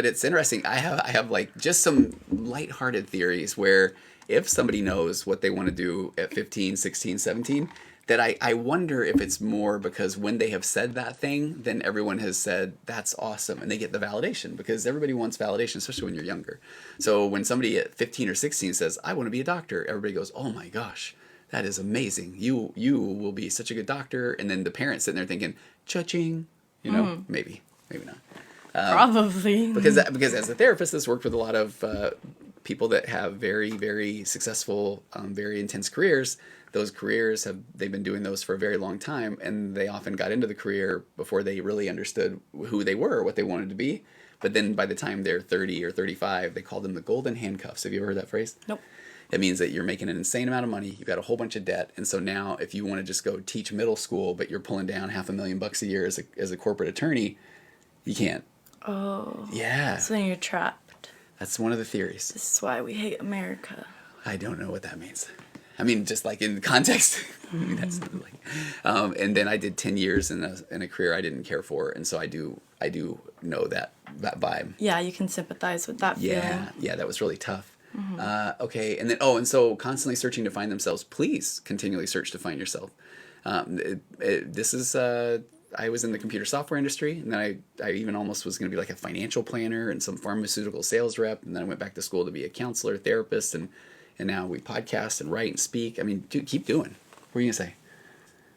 it's interesting. I have like just some lighthearted theories where if somebody knows what they want to do at 15, 16, 17, that I wonder if it's more because when they have said that thing, then everyone has said, that's awesome. And they get the validation because everybody wants validation, especially when you're younger. So when somebody at 15 or 16 says, I want to be a doctor, everybody goes, oh my gosh, that is amazing. You will be such a good doctor. And then the parents sitting there thinking, cha-ching, maybe not. Probably. Because as a therapist, this worked with a lot of people that have very, very successful, very intense careers. Those careers they've been doing those for a very long time, and they often got into the career before they really understood who they were, what they wanted to be. But then by the time they're 30 or 35, they call them the golden handcuffs. Have you ever heard that phrase? Nope. It means that you're making an insane amount of money. You've got a whole bunch of debt. And so now if you want to just go teach middle school, but you're pulling down $500,000 a year as a corporate attorney, you can't. Oh. Yeah. So then you're trapped. That's one of the theories. This is why we hate America. I don't know what that means. I mean, just like in context, that's like, and then I did 10 years in a career I didn't care for, and so I do know that vibe. Yeah, you can sympathize with that feeling. Yeah, that was really tough. Mm-hmm. Okay, and so constantly searching to find themselves. Please continually search to find yourself. This is I was in the computer software industry, and then I even almost was going to be like a financial planner and some pharmaceutical sales rep, and then I went back to school to be a counselor, therapist, and now we podcast and write and speak. I mean, dude, keep doing. What were you going to say?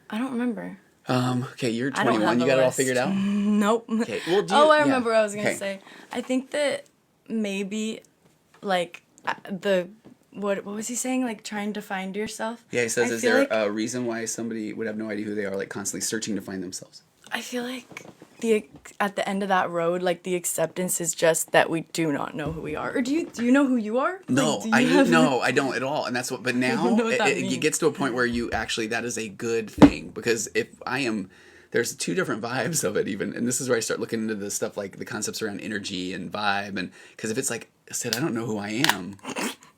I don't remember. Okay, you're 21. You got it all figured out? Nope. Okay. Well, I remember what I was going to say. I think that maybe, like, what was he saying? Like, trying to find yourself? Yeah, he says, is there a reason why somebody would have no idea who they are, like, constantly searching to find themselves? I feel like at the end of that road, like, the acceptance is just that we do not know who we are. Or do you know who you are? No, like, I don't at all. And that's what. But now it gets to a point where you actually that is a good thing, because if I am, there's two different vibes of it even, and this is where I start looking into the stuff like the concepts around energy and vibe, and because if it's like Syd, I don't know who I am,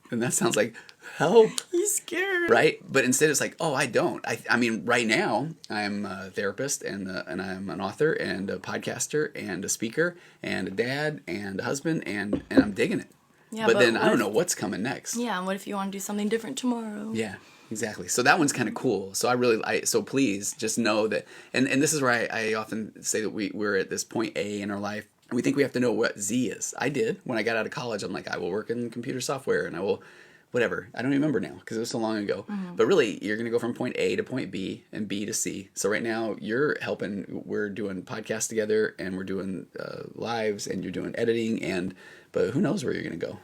then that sounds like help. He's scared. Right? But instead it's like, oh, I don't. I mean, right now, I'm a therapist and I'm an author and a podcaster and a speaker and a dad and a husband and I'm digging it. Yeah, but then I don't know what's coming next. Yeah, and what if you want to do something different tomorrow? Yeah, exactly. So that one's kind of cool. So so please just know that, and this is where I often say that we're at this point A in our life. We think we have to know what Z is. I did. When I got out of college, I'm like, I will work in computer software and I will... whatever. I don't even remember now because it was so long ago. Mm-hmm. But really, you're going to go from point A to point B and B to C. So right now, you're helping. We're doing podcasts together and we're doing lives and you're doing editing. But who knows where you're going to go,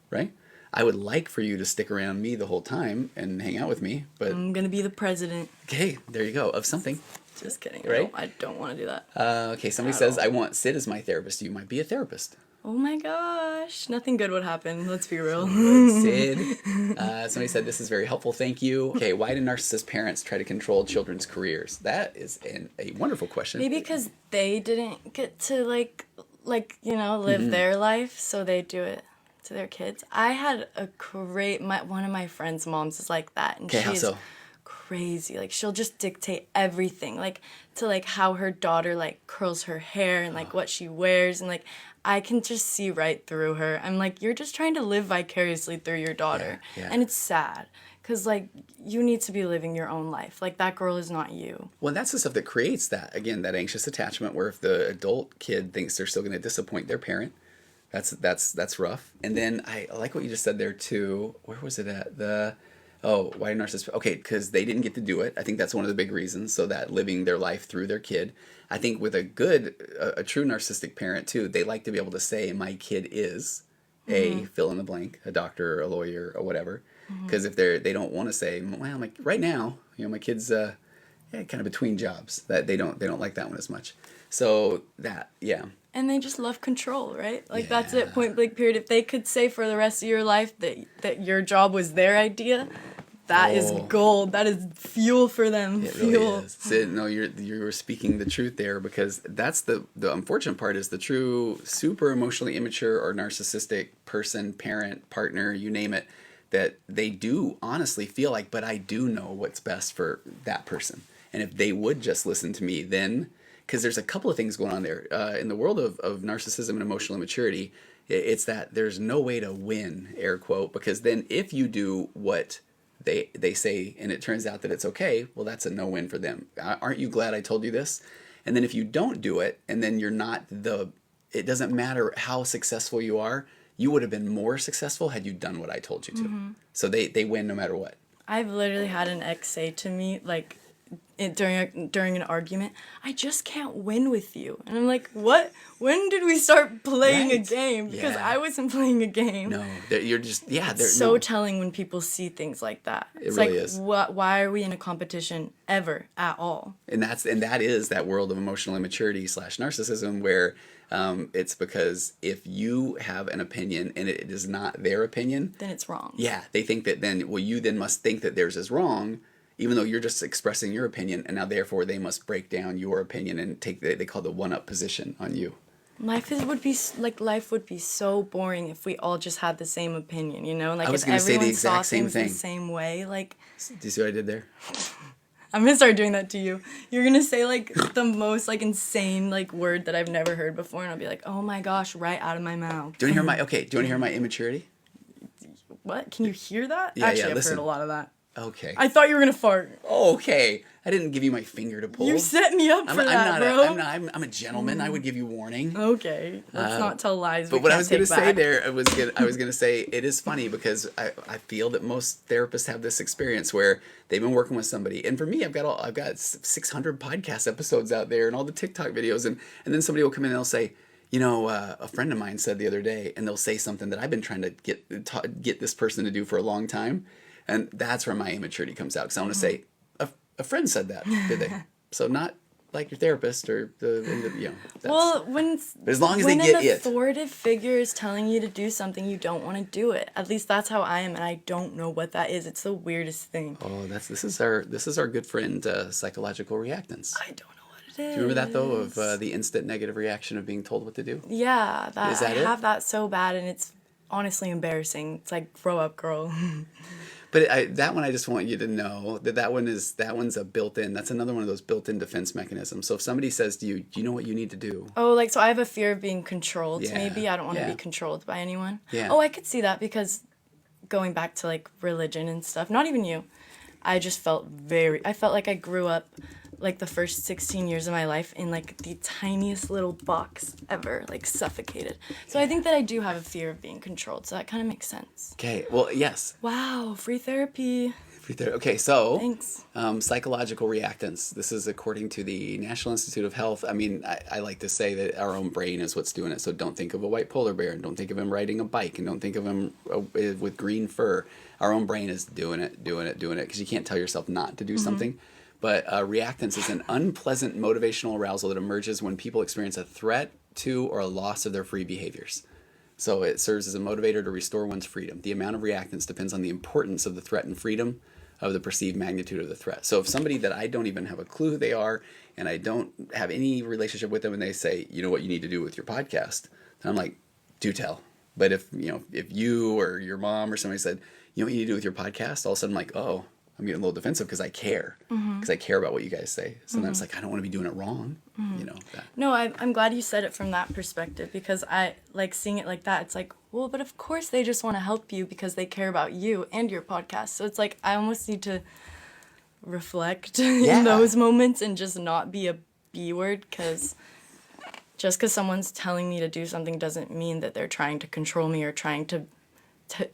right? I would like for you to stick around me the whole time and hang out with me. But I'm going to be the president. Okay, there you go. Of something. Just kidding. Right? I don't want to do that. Okay, somebody says, I want Syd as my therapist. You might be a therapist. Oh my gosh. Nothing good would happen. Let's be real. Syd. Somebody said, this is very helpful. Thank you. Okay, why do narcissist parents try to control children's careers? That is a wonderful question. Maybe because they didn't get to, live mm-hmm. their life, so they do it to their kids. I had a one of my friend's moms is like that. And okay, how so? crazy. Like, she'll just dictate everything, like, to, like, how her daughter, like, curls her hair and, like, what she wears. And, like, I can just see right through her. I'm like, you're just trying to live vicariously through your daughter. Yeah, yeah. And it's sad. Because, like, you need to be living your own life. Like, that girl is not you. Well, that's the stuff that creates that, again, that anxious attachment where if the adult kid thinks they're still going to disappoint their parent, that's rough. And then I like what you just said there, too. Where was it at? Why narcissists? Okay, because they didn't get to do it. I think that's one of the big reasons. So that living their life through their kid. I think with a true narcissistic parent, too, they like to be able to say, my kid is a fill in the blank, a doctor or a lawyer or whatever. Because if they don't want to say, well, like right now, my kid's kind of between jobs. That they don't like that one as much. So that, yeah. And they just love control, right? Like, that's it, point blank period. If they could say for the rest of your life that your job was their idea, that is gold. That is fuel for them. It fuel. really is. Sid, no, you're speaking the truth there, because that's the unfortunate part is the true super emotionally immature or narcissistic person, parent, partner, you name it, that they do honestly feel like, but I do know what's best for that person. And if they would just listen to me, then, because there's a couple of things going on there. In the world of narcissism and emotional immaturity, it's that there's no way to win, air quote, because then if you do what they say and it turns out that it's okay, well, that's a no-win for them. Aren't you glad I told you this? And then if you don't do it, and then you're not it doesn't matter how successful you are, you would have been more successful had you done what I told you to. So they win no matter what. I've literally had an ex say to me, like, during an argument, I just can't win with you. And I'm like, what? When did we start playing a game? Because I wasn't playing a game. No, you're just, It's so telling when people see things like that. It's really like, is. Why are we in a competition ever at all? And that is that world of emotional immaturity / narcissism where it's because if you have an opinion and it is not their opinion, then it's wrong. Yeah, they think that you then must think that theirs is wrong, even though you're just expressing your opinion, and now therefore they must break down your opinion and take they call the one-up position on you. Life would be so boring if we all just had the same opinion, Like, I was if going to say the everyone exact saw same things thing. the same way, like. Do you see what I did there? I'm gonna start doing that to you. You're gonna say, like, the most, like, insane, like, word that I've never heard before, and I'll be like, oh my gosh, right out of my mouth. Do you want to hear my immaturity? What? Can you hear that? Yeah, Actually, I've listen. heard a lot of that. Okay. I thought you were gonna fart. Oh, okay. I didn't give you my finger to pull. You set me up for that, bro. I'm a gentleman. I would give you warning. Okay. Let's not tell lies. But what I was going to say there, I was going to say it is funny because I feel that most therapists have this experience where they've been working with somebody, and for me, I've got 600 podcast episodes out there and all the TikTok videos, and then somebody will come in and they'll say, a friend of mine said the other day, and they'll say something that I've been trying to get this person to do for a long time, and that's where my immaturity comes out because I want to say, a friend said that, did they? So not like your therapist or Well, but as long as they get an authoritative figure is telling you to do something, you don't want to do it. At least that's how I am, and I don't know what that is. It's the weirdest thing. Oh, this is our good friend psychological reactance. I don't know what it is. Do you remember that though of the instant negative reaction of being told what to do? Yeah, Is that I have that so bad, and it's honestly embarrassing. It's like, grow up, girl. But that one, I just want you to know that one's a built-in. That's another one of those built-in defense mechanisms. So if somebody says to you, "Do you know what you need to do?" Oh, like, so I have a fear of being controlled. Yeah, Maybe I don't want to be controlled by anyone. Yeah. Oh, I could see that because going back to, like, religion and stuff. Not even you. I felt like I grew up, like, the first 16 years of my life in, like, the tiniest little box ever, like, suffocated. So I think that I do have a fear of being controlled, so that kind of makes sense. Okay. Well, yes. Wow, free therapy. Okay, so Thanks. Psychological reactance. This is according to the National Institute of Health. I mean, I like to say that our own brain is what's doing it. So don't think of a white polar bear, and don't think of him riding a bike, and don't think of him with green fur. Our own brain is doing it, because you can't tell yourself not to do something. But reactance is an unpleasant motivational arousal that emerges when people experience a threat to or a loss of their free behaviors. So it serves as a motivator to restore one's freedom. The amount of reactance depends on the importance of the threat and freedom of the perceived magnitude of the threat. So if somebody that I don't even have a clue who they are, and I don't have any relationship with them, and they say, you know what you need to do with your podcast, then I'm like, do tell. But if you or your mom or somebody said, you know what you need to do with your podcast, all of a sudden I'm like, oh, I'm getting a little defensive because I care. Because I care about what you guys say. So then it's like, I don't want to be doing it wrong. You know, that. No, I'm glad you said it from that perspective, because I like seeing it like that. It's like, well, but of course they just want to help you because they care about you and your podcast. So it's like, I almost need to reflect in those moments and just not be a B word, because just because someone's telling me to do something doesn't mean that they're trying to control me or trying to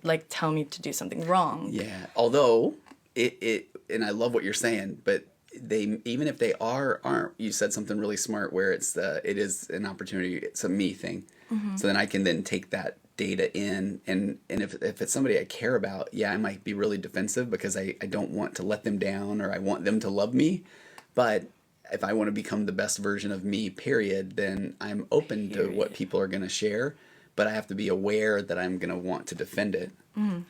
like tell me to do something wrong. Yeah. Although it and I love what you're saying, but they, even if they aren't, you said something really smart where it is an opportunity, it's a me thing. So then I can then take that data in, and if it's somebody I care about, I might be really defensive because I don't want to let them down, or I want them to love me. But if I want to become the best version of me, period, then I'm open to what people are going to share, but I have to be aware that I'm going to want to defend it.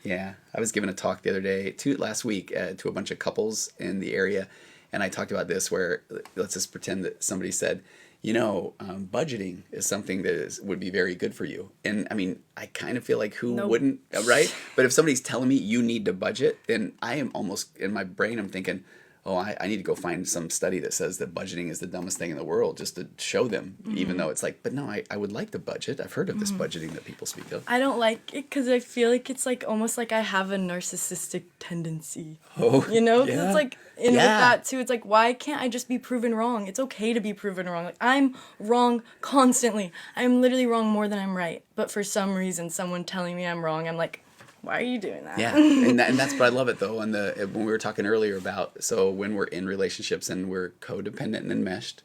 Yeah. I was giving a talk the other day, last week, to a bunch of couples in the area, and I talked about this where, let's just pretend that somebody said, budgeting is something that would be very good for you. And I mean, I kind of feel like who wouldn't, right? But if somebody's telling me you need to budget, then I am almost, in my brain, I'm thinking, oh, I need to go find some study that says that budgeting is the dumbest thing in the world, just to show them, even though it's like, but no, I would like to budget. I've heard of this budgeting that people speak of. I don't like it because I feel like it's like almost like I have a narcissistic tendency. Oh, 'Cause it's like, with that too, it's like, why can't I just be proven wrong? It's okay to be proven wrong. Like, I'm wrong constantly. I'm literally wrong more than I'm right. But for some reason, someone telling me I'm wrong, I'm like, why are you doing that? Yeah, and that's what I love it though. When we were talking earlier about, so when we're in relationships and we're codependent and enmeshed,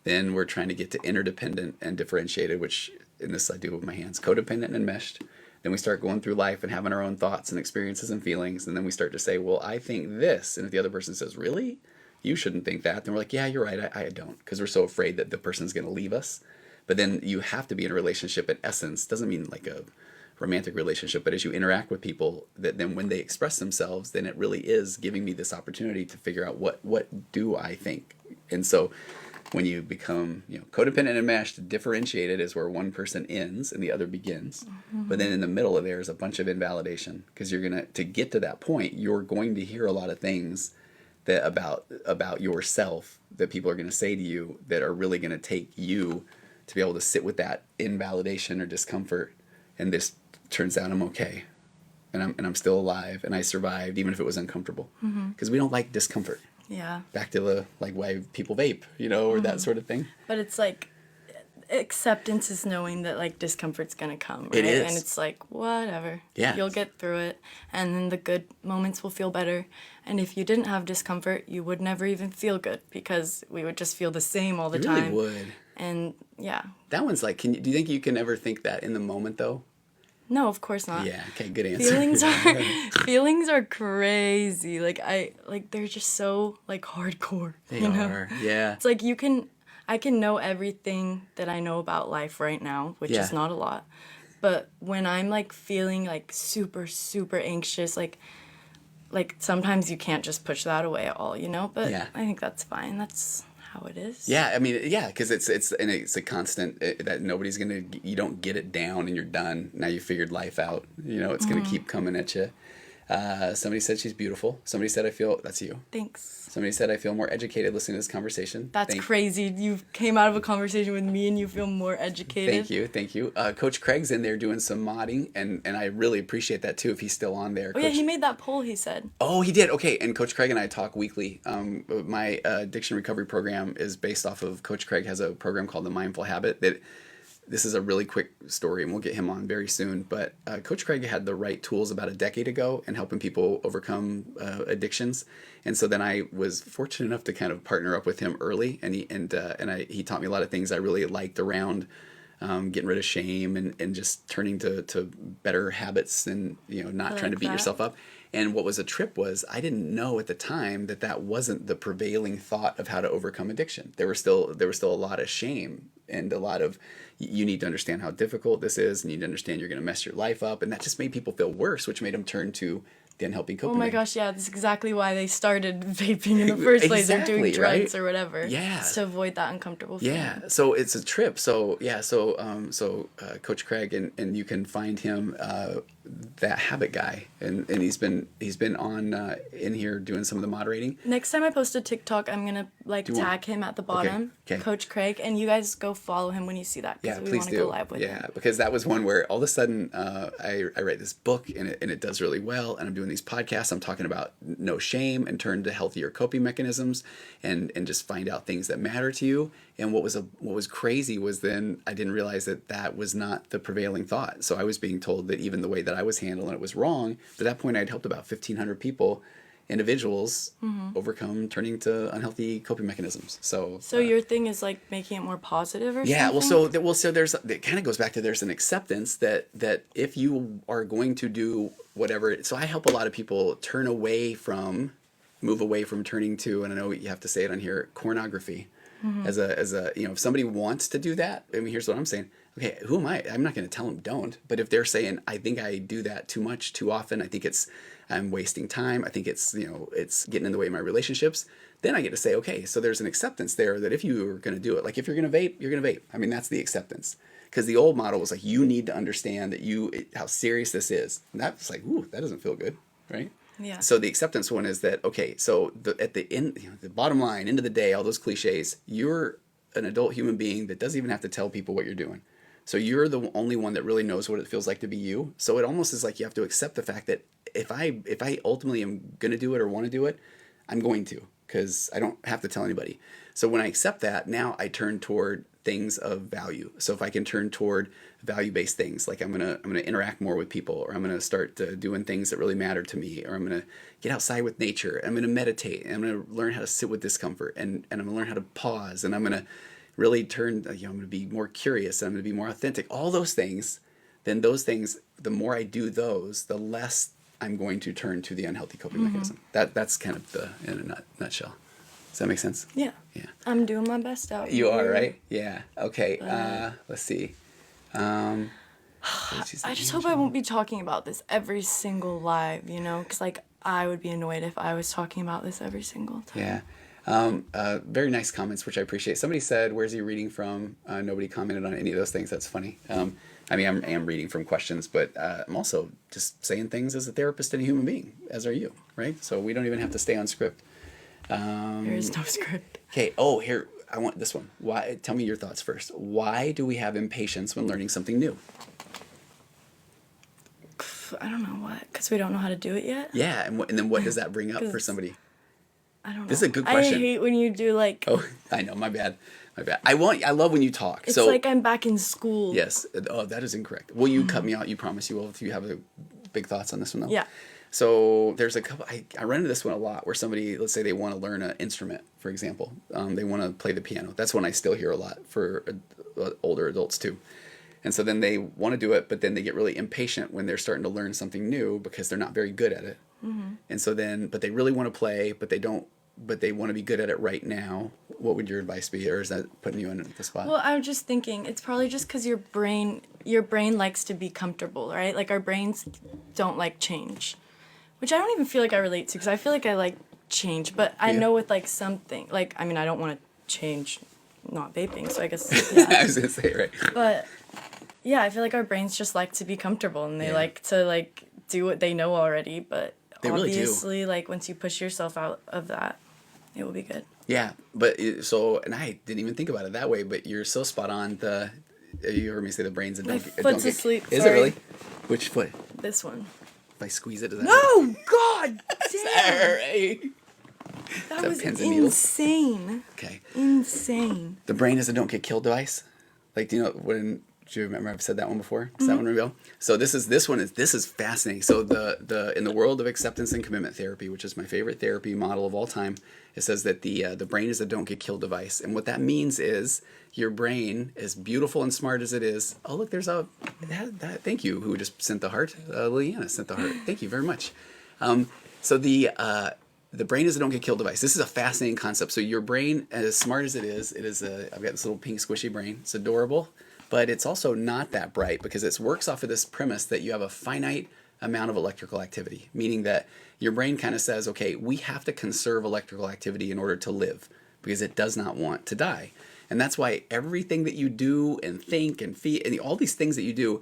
then we're trying to get to interdependent and differentiated, which in this I do with my hands, codependent and enmeshed. Then we start going through life and having our own thoughts and experiences and feelings, and then we start to say, well, I think this, and if the other person says, really? You shouldn't think that. Then we're like, yeah, you're right, I don't, because we're so afraid that the person's going to leave us. But then you have to be in a relationship in essence. Doesn't mean like a romantic relationship, but as you interact with people, that then when they express themselves, then it really is giving me this opportunity to figure out what do I think. And so when you become codependent and enmeshed, differentiated is where one person ends and the other begins. But then in the middle of there is a bunch of invalidation, because you're gonna, to get to that point, you're going to hear a lot of things that about yourself that people are going to say to you that are really going to take you to be able to sit with that invalidation or discomfort. And this turns out I'm okay, and I'm still alive, and I survived even if it was uncomfortable, because we don't like discomfort. Yeah. Back to the like why people vape, or that sort of thing. But it's like acceptance is knowing that like discomfort's gonna come, right? It is. And it's like, whatever. Yeah. You'll get through it, and then the good moments will feel better. And if you didn't have discomfort, you would never even feel good, because we would just feel the same all the You time. really would. And yeah. That one's like, do you think you can ever think that in the moment though? No, of course not. Yeah. Okay. Good answer. Feelings are crazy. Like they're just so like hardcore. They are. Yeah. It's like I can know everything that I know about life right now, which is not a lot. But when I'm like feeling like super, super anxious, like sometimes you can't just push that away at all, But I think that's fine. That's how it is. Yeah, I mean, yeah, because it's a constant that nobody's you don't get it down and you're done. Now you figured life out. It's gonna keep coming at you. Somebody said she's beautiful. Somebody said that's you. Thanks. Somebody said I feel more educated listening to this conversation. That's crazy. You came out of a conversation with me and you feel more educated. Thank you. Coach Craig's in there doing some modding, and I really appreciate that too, if he's still on there. Oh, yeah, he made that poll, he said. Oh, he did? Okay, and Coach Craig and I talk weekly. My addiction recovery program is based off of, Coach Craig has a program called The Mindful Habit that, this is a really quick story, and we'll get him on very soon. But Coach Craig had the right tools about a decade ago in helping people overcome addictions, and so then I was fortunate enough to kind of partner up with him early, and he taught me a lot of things I really liked around getting rid of shame and just turning to better habits and not trying to beat yourself up. And what was a trip was I didn't know at the time that wasn't the prevailing thought of how to overcome addiction. There was still a lot of shame and a lot of, you need to understand how difficult this is, and you need to understand you're going to mess your life up, and that just made people feel worse, which made them turn to the unhealthy coping. Oh my gosh, yeah, that's exactly why they started vaping in the first place, or doing drugs, right? Or whatever. Yeah. Just to avoid that uncomfortable feeling. Yeah, so it's a trip. So Coach Craig, and you can find him that habit guy, and he's been on in here doing some of the moderating. Next time I post a TikTok, I'm gonna tag him at the bottom, Okay. Coach Craig, and you guys go follow him when you see that, Yeah, because we please want to do. go live with him. Yeah, because that was one where all of a sudden I write this book and it does really well, and I'm doing these podcasts. I'm talking about no shame and turn to healthier coping mechanisms, and just find out things that matter to you. And what was crazy was then I didn't realize that was not the prevailing thought. So I was being told that even the way that I was handling it was wrong. But at that point, I'd helped about 1,500 people, individuals, overcome turning to unhealthy coping mechanisms. So your thing is like making it more positive or yeah, something? so there's, it kind of goes back to, there's an acceptance that if you are going to do whatever, so I help a lot of people move away from turning to, and I know you have to say it on here, pornography. As a if somebody wants to do that, I mean, here's what I'm saying. Okay, who am I? I'm not going to tell them don't. But if they're saying, I think I do that too much, too often, I think I'm wasting time, I think it's getting in the way of my relationships, then I get to say, okay, so there's an acceptance there that if you are going to do it, like if you're going to vape, you're going to vape. I mean, that's the acceptance. Because the old model was like, you need to understand that how serious this is. And that's like, ooh, that doesn't feel good, right? Yeah. So the acceptance one is that, okay, so at the end, the bottom line, end of the day, all those cliches, you're an adult human being that doesn't even have to tell people what you're doing. So you're the only one that really knows what it feels like to be you. So it almost is like you have to accept the fact that if I ultimately am going to do it or want to do it, I'm going to, because I don't have to tell anybody. So when I accept that, now I turn toward things of value. So if I can turn toward value-based things, like I'm gonna interact more with people, or I'm gonna start doing things that really matter to me, or I'm gonna get outside with nature, I'm gonna meditate, and I'm gonna learn how to sit with discomfort, and I'm gonna learn how to pause, and I'm gonna really turn, I'm gonna be more curious, and I'm gonna be more authentic. All those things, then those things, the more I do those, the less I'm going to turn to the unhealthy coping mechanism. That's kind of in a nutshell. Does that make sense? Yeah. Yeah. I'm doing my best out You here. are, right? Yeah. Okay. Let's see. I just hope I won't be talking about this every single live, because I would be annoyed if I was talking about this every single time. Yeah. Very nice comments, which I appreciate. Somebody said, where's he reading from? Nobody commented on any of those things. That's funny. I mean, I am reading from questions, but I'm also just saying things as a therapist and a human being, as are you, right? So we don't even have to stay on script. There is no script. Okay. Oh, here, I want this one. Why? Tell me your thoughts first. Why do we have impatience when learning something new? I don't know what, because we don't know how to do it yet. Yeah, and then what does that bring up for somebody? I don't know. This is a good question. I hate when you do Oh, I know. My bad. I love when you talk. It's like I'm back in school. Yes. Oh, that is incorrect. Will you cut me out? You promise you will if you have big thoughts on this one, though? Yeah. So there's a couple, I run into this one a lot where somebody, let's say they want to learn an instrument, for example. They want to play the piano. That's one I still hear a lot for older adults too. And so then they want to do it, but then they get really impatient when they're starting to learn something new because they're not very good at it. Mm-hmm. And so then, but they really want to play, but they want to be good at it right now. What would your advice be? Or is that putting you in the spot? Well, I was just thinking, it's probably just because your brain likes to be comfortable, right? Like our brains don't like change. Which I don't even feel like I relate to, because I feel like I like change, but I know with like something, like, I mean, I don't want to change not vaping, so I guess, yeah. I was going to say, right. But, yeah, I feel like our brains just like to be comfortable, and they like to, like, do what they know already, but they obviously, really do. Like, once you push yourself out of that, it will be good. Yeah, but and I didn't even think about it that way, but you're so spot on. You heard me say the brains that don't foot's asleep, Is sorry. it really? Which foot? This one. If I squeeze it, does that No! God damn! Sorry. That that was pins and needles? insane. Okay. Insane. The brain is a don't get killed device. Like, do you remember I've said that one before? Does that one reveal? So this is fascinating. So in the world of acceptance and commitment therapy, which is my favorite therapy model of all time, it says that the brain is a don't get killed device. And what that means is your brain, as beautiful and smart as it is, oh look, there's thank you, who just sent the heart. Liliana sent the heart. Thank you very much. So the brain is a don't get killed device. This is a fascinating concept. So your brain, as smart as it is I've got this little pink squishy brain. It's adorable, but it's also not that bright because it works off of this premise that you have a finite amount of electrical activity, meaning that your brain kind of says, okay, we have to conserve electrical activity in order to live because it does not want to die. And that's why everything that you do and think and feel and all these things that you do,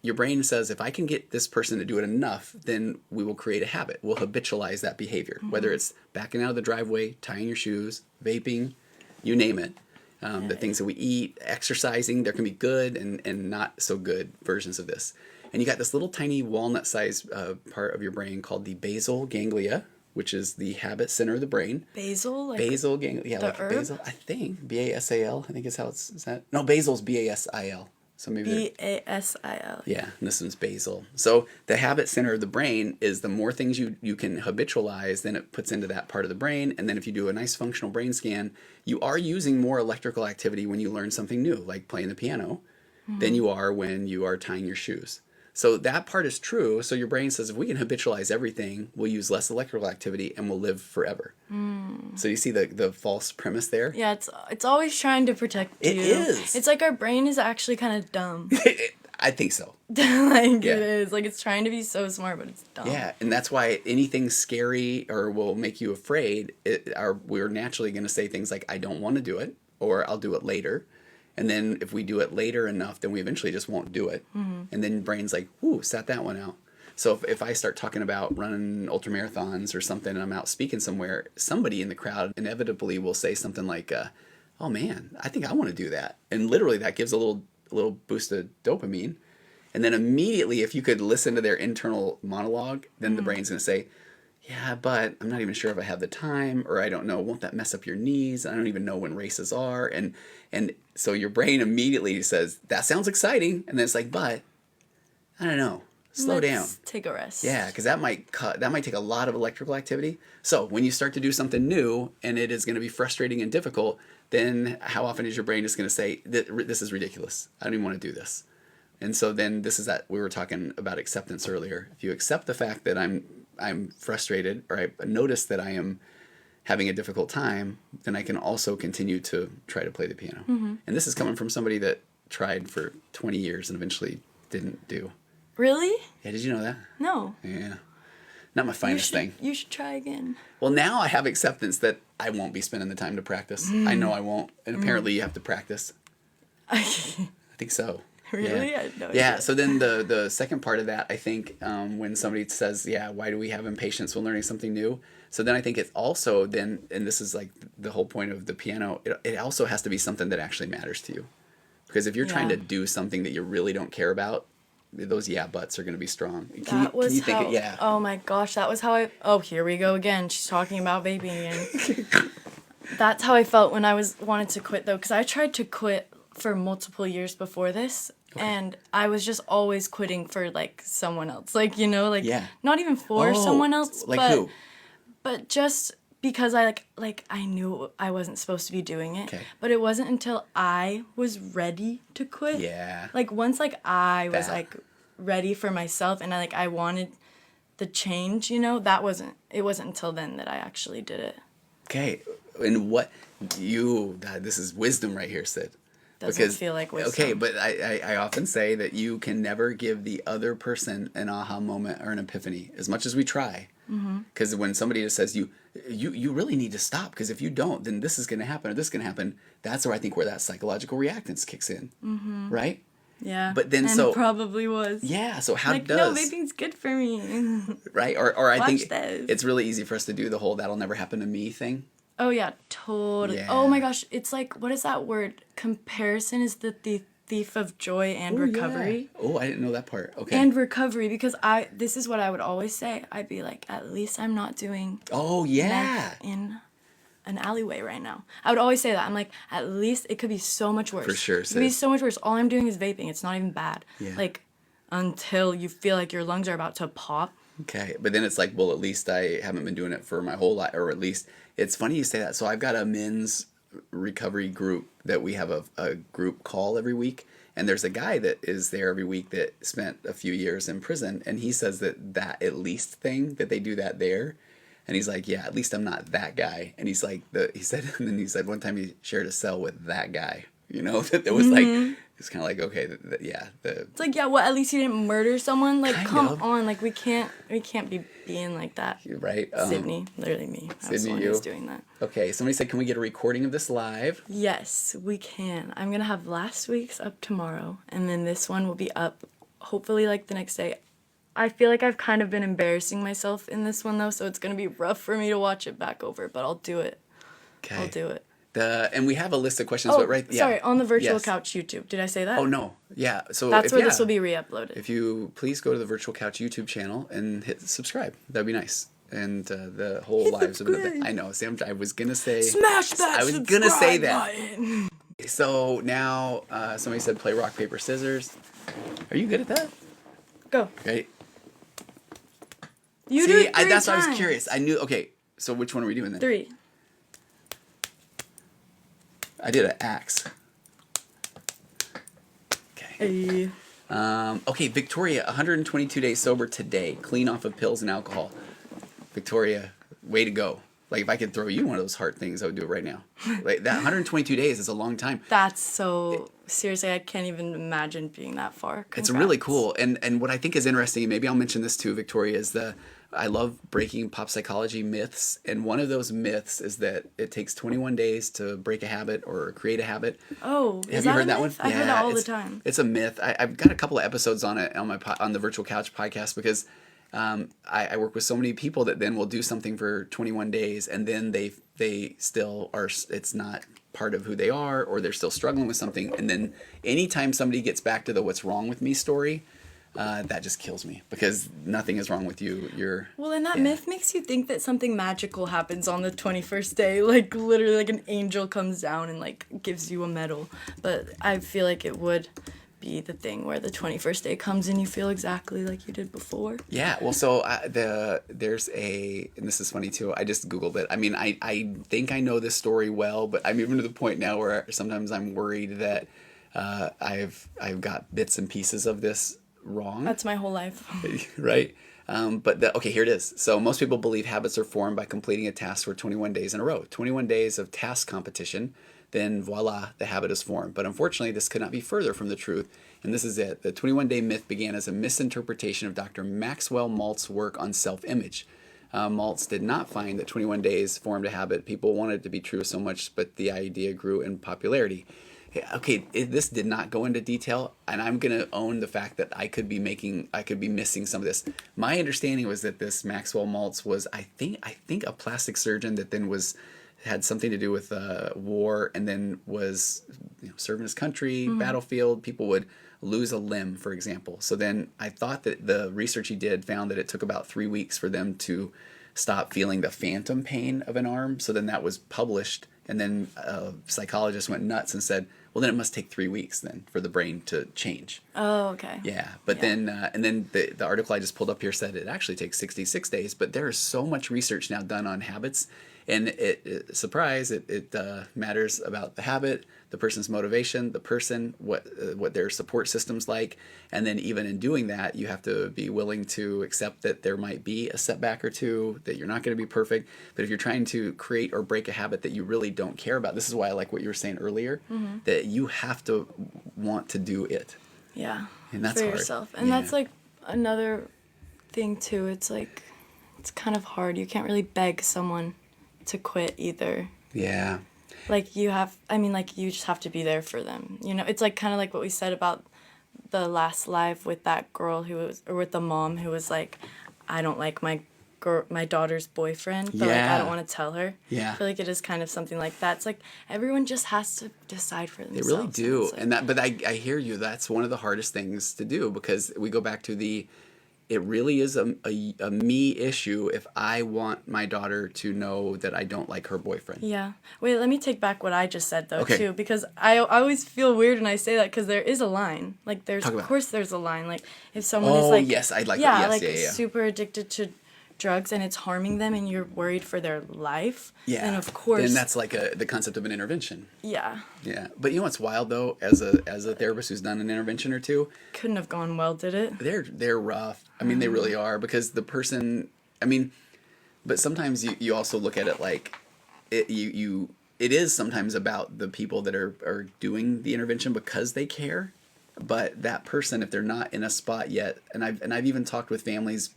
your brain says, if I can get this person to do it enough, then we will create a habit. We'll habitualize that behavior, whether it's backing out of the driveway, tying your shoes, vaping, you name it. The things that we eat, exercising, there can be good and not so good versions of this. And you got this little tiny walnut-sized part of your brain called the basal ganglia, which is the habit center of the brain. Basil? Like basal ganglia. Yeah, like herb? basil. I think. B-A-S-A-L. I think is how it's... Is that? No, basil's B-A-S-I-L. So maybe B-A-S-I-L. yeah, and this one's basal. So the habit center of the brain is the more things you can habitualize, then it puts into that part of the brain. And then if you do a nice functional brain scan, you are using more electrical activity when you learn something new, like playing the piano, than you are when you are tying your shoes. So that part is true. So your brain says, if we can habitualize everything, we'll use less electrical activity and we'll live forever. So you see the false premise there? Yeah, it's always trying to protect you. It is. It's like our brain is actually kind of dumb. I think so. Like it is. Like it's trying to be so smart, but it's dumb. Yeah, and that's why anything scary or will make you afraid, we're naturally going to say things like, I don't want to do it, or I'll do it later. And then if we do it later enough, then we eventually just won't do it. And then brain's like, ooh, sat that one out. So if I start talking about running ultramarathons or something and I'm out speaking somewhere, somebody in the crowd inevitably will say something like, oh man, I think I want to do that. And literally that gives a little boost of dopamine. And then immediately, if you could listen to their internal monologue, then the brain's going to say, yeah, but I'm not even sure if I have the time, or I don't know, won't that mess up your knees? I don't even know when races are. And so your brain immediately says, that sounds exciting. And then it's like, but I don't know, slow down. Take a rest. Yeah, because that might take a lot of electrical activity. So when you start to do something new and it is going to be frustrating and difficult, then how often is your brain just going to say, this is ridiculous. I don't even want to do this. And so then this is that we were talking about acceptance earlier. If you accept the fact that I'm frustrated, or I notice that I am having a difficult time, then I can also continue to try to play the piano. And this is coming from somebody that tried for 20 years and eventually didn't do. Really? Yeah, did you know that? No. Yeah. Not my finest thing. You should try again. Well, now I have acceptance that I won't be spending the time to practice. I know I won't. And apparently you have to practice. I think so. Really? Yeah. I had no Yeah. idea. So then the second part of that, I think, when somebody says, yeah, why do we have impatience when learning something new? So then I think it's also then, and this is like the whole point of the piano, it also has to be something that actually matters to you. Because if you're trying to do something that you really don't care about, those yeah buts are going to be strong. Can you think it? Yeah. Oh my gosh, that was how I... Oh, here we go again. She's talking about vaping again. That's how I felt when I wanted to quit, though. Because I tried to quit for multiple years before this. Okay. And I was just always quitting for, like, someone else. Like, you know, like, not even for someone else. Like who? But just because I, I knew I wasn't supposed to be doing it. Okay. But it wasn't until I was ready to quit. Yeah. Like, once, I was, ready for myself and, I wanted the change, you know, it wasn't until then that I actually did it. Okay. And this is wisdom right here, Syd. Doesn't feel like wisdom. Okay, but I often say that you can never give the other person an aha moment or an epiphany, as much as we try. Because when somebody just says, you really need to stop, because if you don't, then this is going to happen or this is going to happen, that's where I think where that psychological reactance kicks in, right? Yeah, but then it probably was. Yeah, so how does... No, vaping's good for me. Right, or I think this. It's really easy for us to do the whole that'll never happen to me thing. Oh, yeah, totally. Yeah. Oh, my gosh. It's like, what is that word? Comparison is the thief of joy and recovery. Yeah. Oh, I didn't know that part. Okay. And recovery, because this is what I would always say. I'd be like, at least I'm not doing meth in an alleyway right now. I would always say that. I'm like, at least it could be so much worse. For sure, It could be so much worse. All I'm doing is vaping. It's not even bad. Yeah. Like, until you feel like your lungs are about to pop. Okay, but then it's like, well, at least I haven't been doing it for my whole life, or at least, it's funny you say that. So I've got a men's recovery group that we have a group call every week, and there's a guy that is there every week that spent a few years in prison, and he says that at least thing, that they do that there, and he's like, yeah, at least I'm not that guy, and he's like, and then he said one time he shared a cell with that guy, you know, that was like, it's kind of like, okay, it's like, yeah, well, at least you didn't murder someone. Like, come on, like, we can't be being like that. Right. Sydney, literally me. I was the one who's doing that. Okay, somebody said, can we get a recording of this live? Yes, we can. I'm going to have last week's up tomorrow, and then this one will be up hopefully like the next day. I feel like I've kind of been embarrassing myself in this one though, so it's gonna be rough for me to watch it back over, but I'll do it. Okay. I'll do it. And we have a list of questions, Oh, but right, sorry, on the Virtual Yes. Couch YouTube. Did I say that? Oh no, yeah. So That's where this yeah, will be re-uploaded. If you please go to the Virtual Couch YouTube channel and hit subscribe, that'd be nice. And the whole lives of it. I know, Sam. I was gonna say Smash that I was gonna say that. button. So now somebody said play rock paper scissors. Are you good at that? Go. Right. You See, do it 3 that's why I was times. curious. I knew. Okay, so which one are we doing then? 3. I did an axe. Okay. Hey. Okay, Victoria, 122 days sober today, clean off of pills and alcohol. Victoria, way to go. Like, if I could throw you one of those heart things, I would do it right now. Like, that 122 days is a long time. That's so... Seriously, I can't even imagine being that far. Congrats. It's really cool. And what I think is interesting, and maybe I'll mention this too, Victoria, is I love breaking pop psychology myths. And one of those myths is that it takes 21 days to break a habit or create a habit. Oh, Have you heard that one? I heard that all the time. It's a myth. I've got a couple of episodes on it on the Virtual Couch podcast because I work with so many people that then will do something for 21 days and then they still are, it's not part of who they are, or they're still struggling with something. And then anytime somebody gets back to the what's wrong with me story, that just kills me because nothing is wrong with you. Well, and that myth makes you think that something magical happens on the 21st day. Like, literally, like an angel comes down and, like, gives you a medal. But I feel like it would be the thing where the 21st day comes and you feel exactly like you did before. Yeah, well, so there's and this is funny too, I just Googled it. I mean, I think I know this story well, but I'm even to the point now where sometimes I'm worried that I've got bits and pieces of this wrong. That's my whole life. Right? Okay, here it is. So most people believe habits are formed by completing a task for 21 days in a row. 21 days of task competition, then voila, the habit is formed. But unfortunately, this could not be further from the truth. And this is it. The 21-day myth began as a misinterpretation of Dr. Maxwell Maltz's work on self-image. Maltz did not find that 21 days formed a habit. People wanted it to be true so much, but the idea grew in popularity. Okay, this did not go into detail, and I'm going to own the fact that I could be missing some of this. My understanding was that this Maxwell Maltz was, I think a plastic surgeon that then had something to do with war, and then was serving his country, battlefield. People would lose a limb, for example. So then I thought that the research he did found that it took about 3 weeks for them to stop feeling the phantom pain of an arm. So then that was published, and then a psychologist went nuts and said, well, then it must take 3 weeks then for the brain to change. Oh, okay. Yeah, but then the article I just pulled up here said it actually takes 66 days, but there is so much research now done on habits, and it matters about the habit, the person's motivation, the person, what their support system's like, and then even in doing that, you have to be willing to accept that there might be a setback or two, that you're not going to be perfect. But if you're trying to create or break a habit that you really don't care about, this is why I like what you were saying earlier, that you have to want to do it. Yeah, and that's for hard. yourself. And that's like another thing too. It's like, it's kind of hard. You can't really beg someone to quit either. Yeah. Like you just have to be there for them. It's like kind of like what we said about the last live with that girl or with the mom who was like, I don't like my daughter's boyfriend, but like I don't want to tell her. Yeah. I feel like it is kind of something like that. It's like everyone just has to decide for themselves. They really do. Like, But I hear you. That's one of the hardest things to do, because we go back to it really is a me issue if I want my daughter to know that I don't like her boyfriend. Yeah. Wait, let me take back what I just said, though, Okay. too, because I always feel weird when I say that, because there is a line. Like, Talk about of course there's a line. Like, if someone is, Oh, like... yes, I like that. Yes, yeah. super addicted to drugs and it's harming them and you're worried for their life, Yeah. then of course... Then that's like the concept of an intervention. Yeah. Yeah. But you know what's wild, though, as a therapist who's done an intervention or two? Couldn't have gone well, did it? They're rough. I mean, they really are, because the person... I mean, but sometimes you also look at it like... It is sometimes about the people that are doing the intervention because they care. But that person, if they're not in a spot yet... And I've even talked with families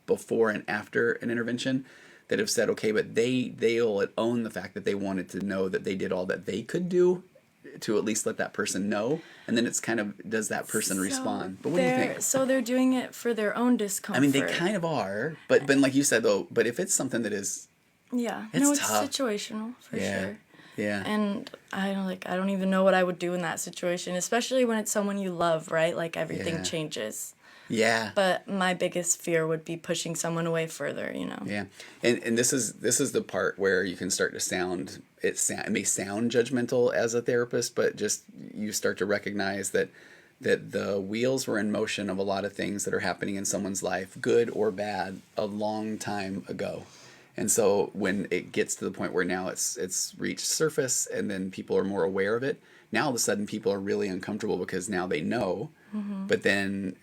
before and after an intervention that have said, okay, but they'll own the fact that they wanted to know that they did all that they could do to at least let that person know, and then it's kind of, does that person respond? But what do you think? So they're doing it for their own discomfort. I mean, they kind of are, but like you said though, but if it's something that is, yeah, it's it's tough. situational for sure. Yeah. And I don't even know what I would do in that situation, especially when it's someone you love, right? Like everything changes. Yeah. But my biggest fear would be pushing someone away further, you know. Yeah. And this is the part where you can start to sound, it may sound judgmental as a therapist, but just you start to recognize that the wheels were in motion of a lot of things that are happening in someone's life, good or bad, a long time ago. And so when it gets to the point where now it's reached surface and then people are more aware of it, now all of a sudden people are really uncomfortable because now they know. But then,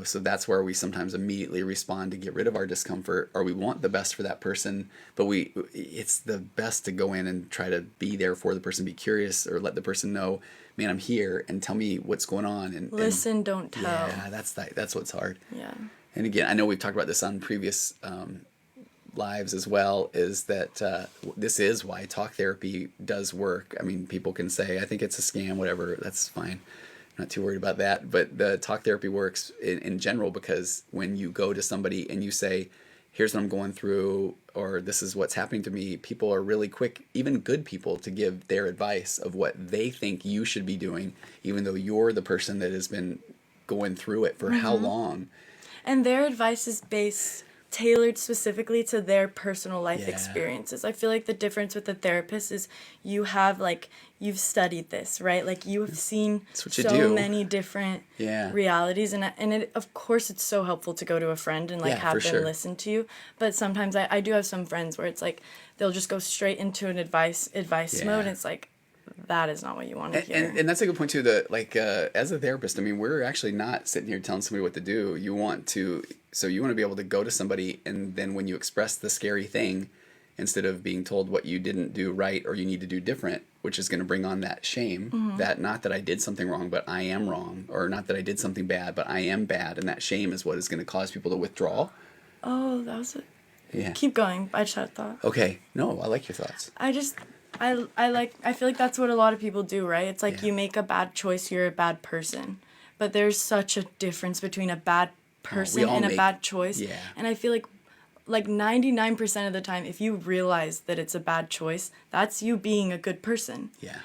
so that's where we sometimes immediately respond to get rid of our discomfort, or we want the best for that person, but it's the best to go in and try to be there for the person, be curious, or let the person know, man, I'm here, and tell me what's going on. And listen, don't tell. Yeah, that's what's hard. Yeah. And again, I know we've talked about this on previous lives as well, is that this is why talk therapy does work. I mean, people can say, I think it's a scam, whatever, that's fine. Not too worried about that, but the talk therapy works in general because when you go to somebody and you say, here's what I'm going through, or this is what's happening to me, people are really quick, even good people, to give their advice of what they think you should be doing, even though you're the person that has been going through it for how long. And their advice is tailored specifically to their personal life experiences. I feel like the difference with the therapist is you've studied this, right? Like you have seen so many different realities, and it, of course it's so helpful to go to a friend and have them listen to you. But sometimes I do have some friends where it's like they'll just go straight into an advice mode, and it's like, that is not what you want to hear. And that's a good point too. As a therapist, I mean, we're actually not sitting here telling somebody what to do. You want to be able to go to somebody, and then when you express the scary thing, instead of being told what you didn't do right or you need to do different, which is going to bring on that shame, that not that I did something wrong, but I am wrong, or not that I did something bad, but I am bad, and that shame is what is going to cause people to withdraw. Oh, that was it. Yeah. Keep going. I just had a thought. Okay. No, I like your thoughts. I feel like that's what a lot of people do, right? It's like you make a bad choice, you're a bad person. But there's such a difference between a bad person and a bad choice. Yeah. And I feel like 99% of the time, if you realize that it's a bad choice, that's you being a good person. Yeah.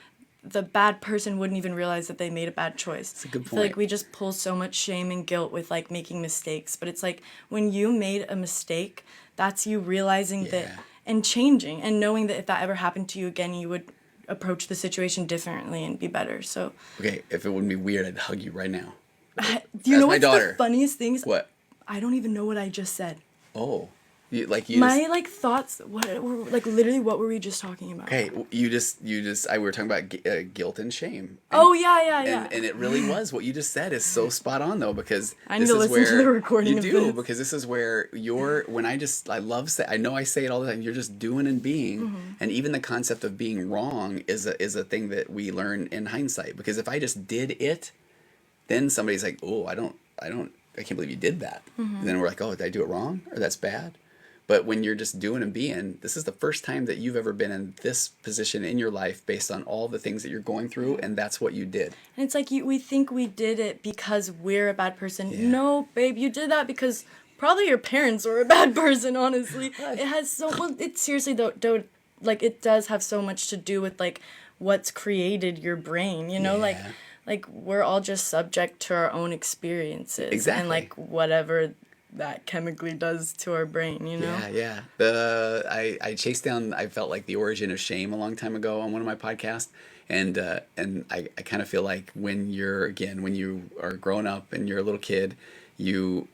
The bad person wouldn't even realize that they made a bad choice. That's a good point. I feel like we just pull so much shame and guilt with like making mistakes. But it's like when you made a mistake, that's you realizing that and changing and knowing that if that ever happened to you again, you would approach the situation differently and be better. So okay, if it wouldn't be weird, I'd hug you right now. Do you know what's the funniest thing? What? I don't even know what I just said. Oh. My thoughts, what were we just talking about? Okay, we were talking about guilt and shame. And, And it really was what you just said is so spot on though, because I need to listen to the recording. Because this is where I know I say it all the time. You're just doing and being, and even the concept of being wrong is a thing that we learn in hindsight. Because if I just did it, then somebody's like, oh, I can't believe you did that. And then we're like, oh, did I do it wrong, or that's bad? But when you're just doing and being, this is the first time that you've ever been in this position in your life based on all the things that you're going through, and that's what you did. And it's like we think we did it because we're a bad person. Yeah. No, babe, you did that because probably your parents were a bad person, honestly. It has it seriously, though, like, it does have so much to do with, like, what's created your brain, you know? Yeah. Like, we're all just subject to our own experiences. Exactly. And, like, whatever that chemically does to our brain, you know? Yeah. I chased down, I felt like the origin of shame a long time ago on one of my podcasts, and I kind of feel like when you are growing up and you're a little kid, you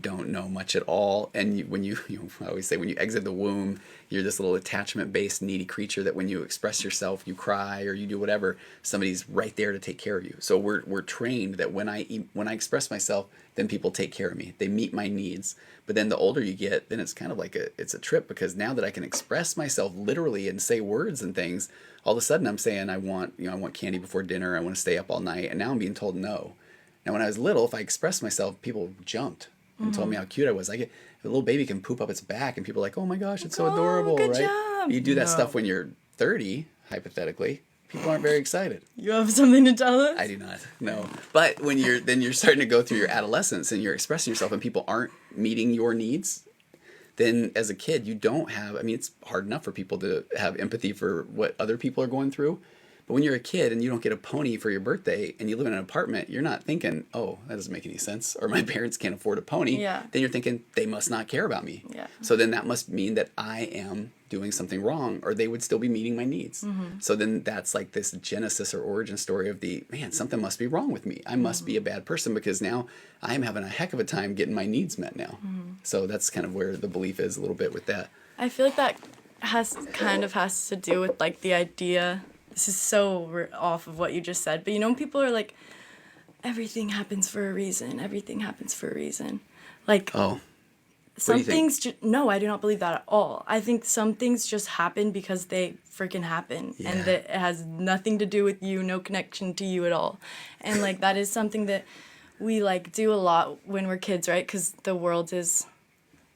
don't know much at all, and I always say when you exit the womb, you're this little attachment-based needy creature that when you express yourself, you cry or you do whatever, somebody's right there to take care of you. So we're trained that when I express myself, then people take care of me. They meet my needs. But then the older you get, then it's kind of like it's a trip, because now that I can express myself literally and say words and things, all of a sudden I'm saying I want candy before dinner, I want to stay up all night, and now I'm being told no. Now when I was little, if I expressed myself, people jumped and told me how cute I was. A little baby can poop up its back, and people are like, oh my gosh, it's so adorable, good right? Job. You do that stuff when you're 30, hypothetically. people aren't very excited. You have something to tell us? I do not. No. But when you're starting to go through your adolescence and you're expressing yourself and people aren't meeting your needs, then as a kid you don't have, I mean, it's hard enough for people to have empathy for what other people are going through. But when you're a kid and you don't get a pony for your birthday and you live in an apartment, you're not thinking, oh, that doesn't make any sense, or my parents can't afford a pony. Yeah. Then you're thinking, they must not care about me. Yeah. So then that must mean that I am doing something wrong, or they would still be meeting my needs. Mm-hmm. So then that's like this genesis or origin story of man, something must be wrong with me. I must be a bad person because now I'm having a heck of a time getting my needs met now. Mm-hmm. So that's kind of where the belief is a little bit with that. I feel like that has to do with like the idea. This is so off of what you just said, but you know when people are like, everything happens for a reason. Everything happens for a reason. Like, oh, some things. No, I do not believe that at all. I think some things just happen because they freaking happen, and that it has nothing to do with you, no connection to you at all. And like that is something that we like do a lot when we're kids, right? Because the world is.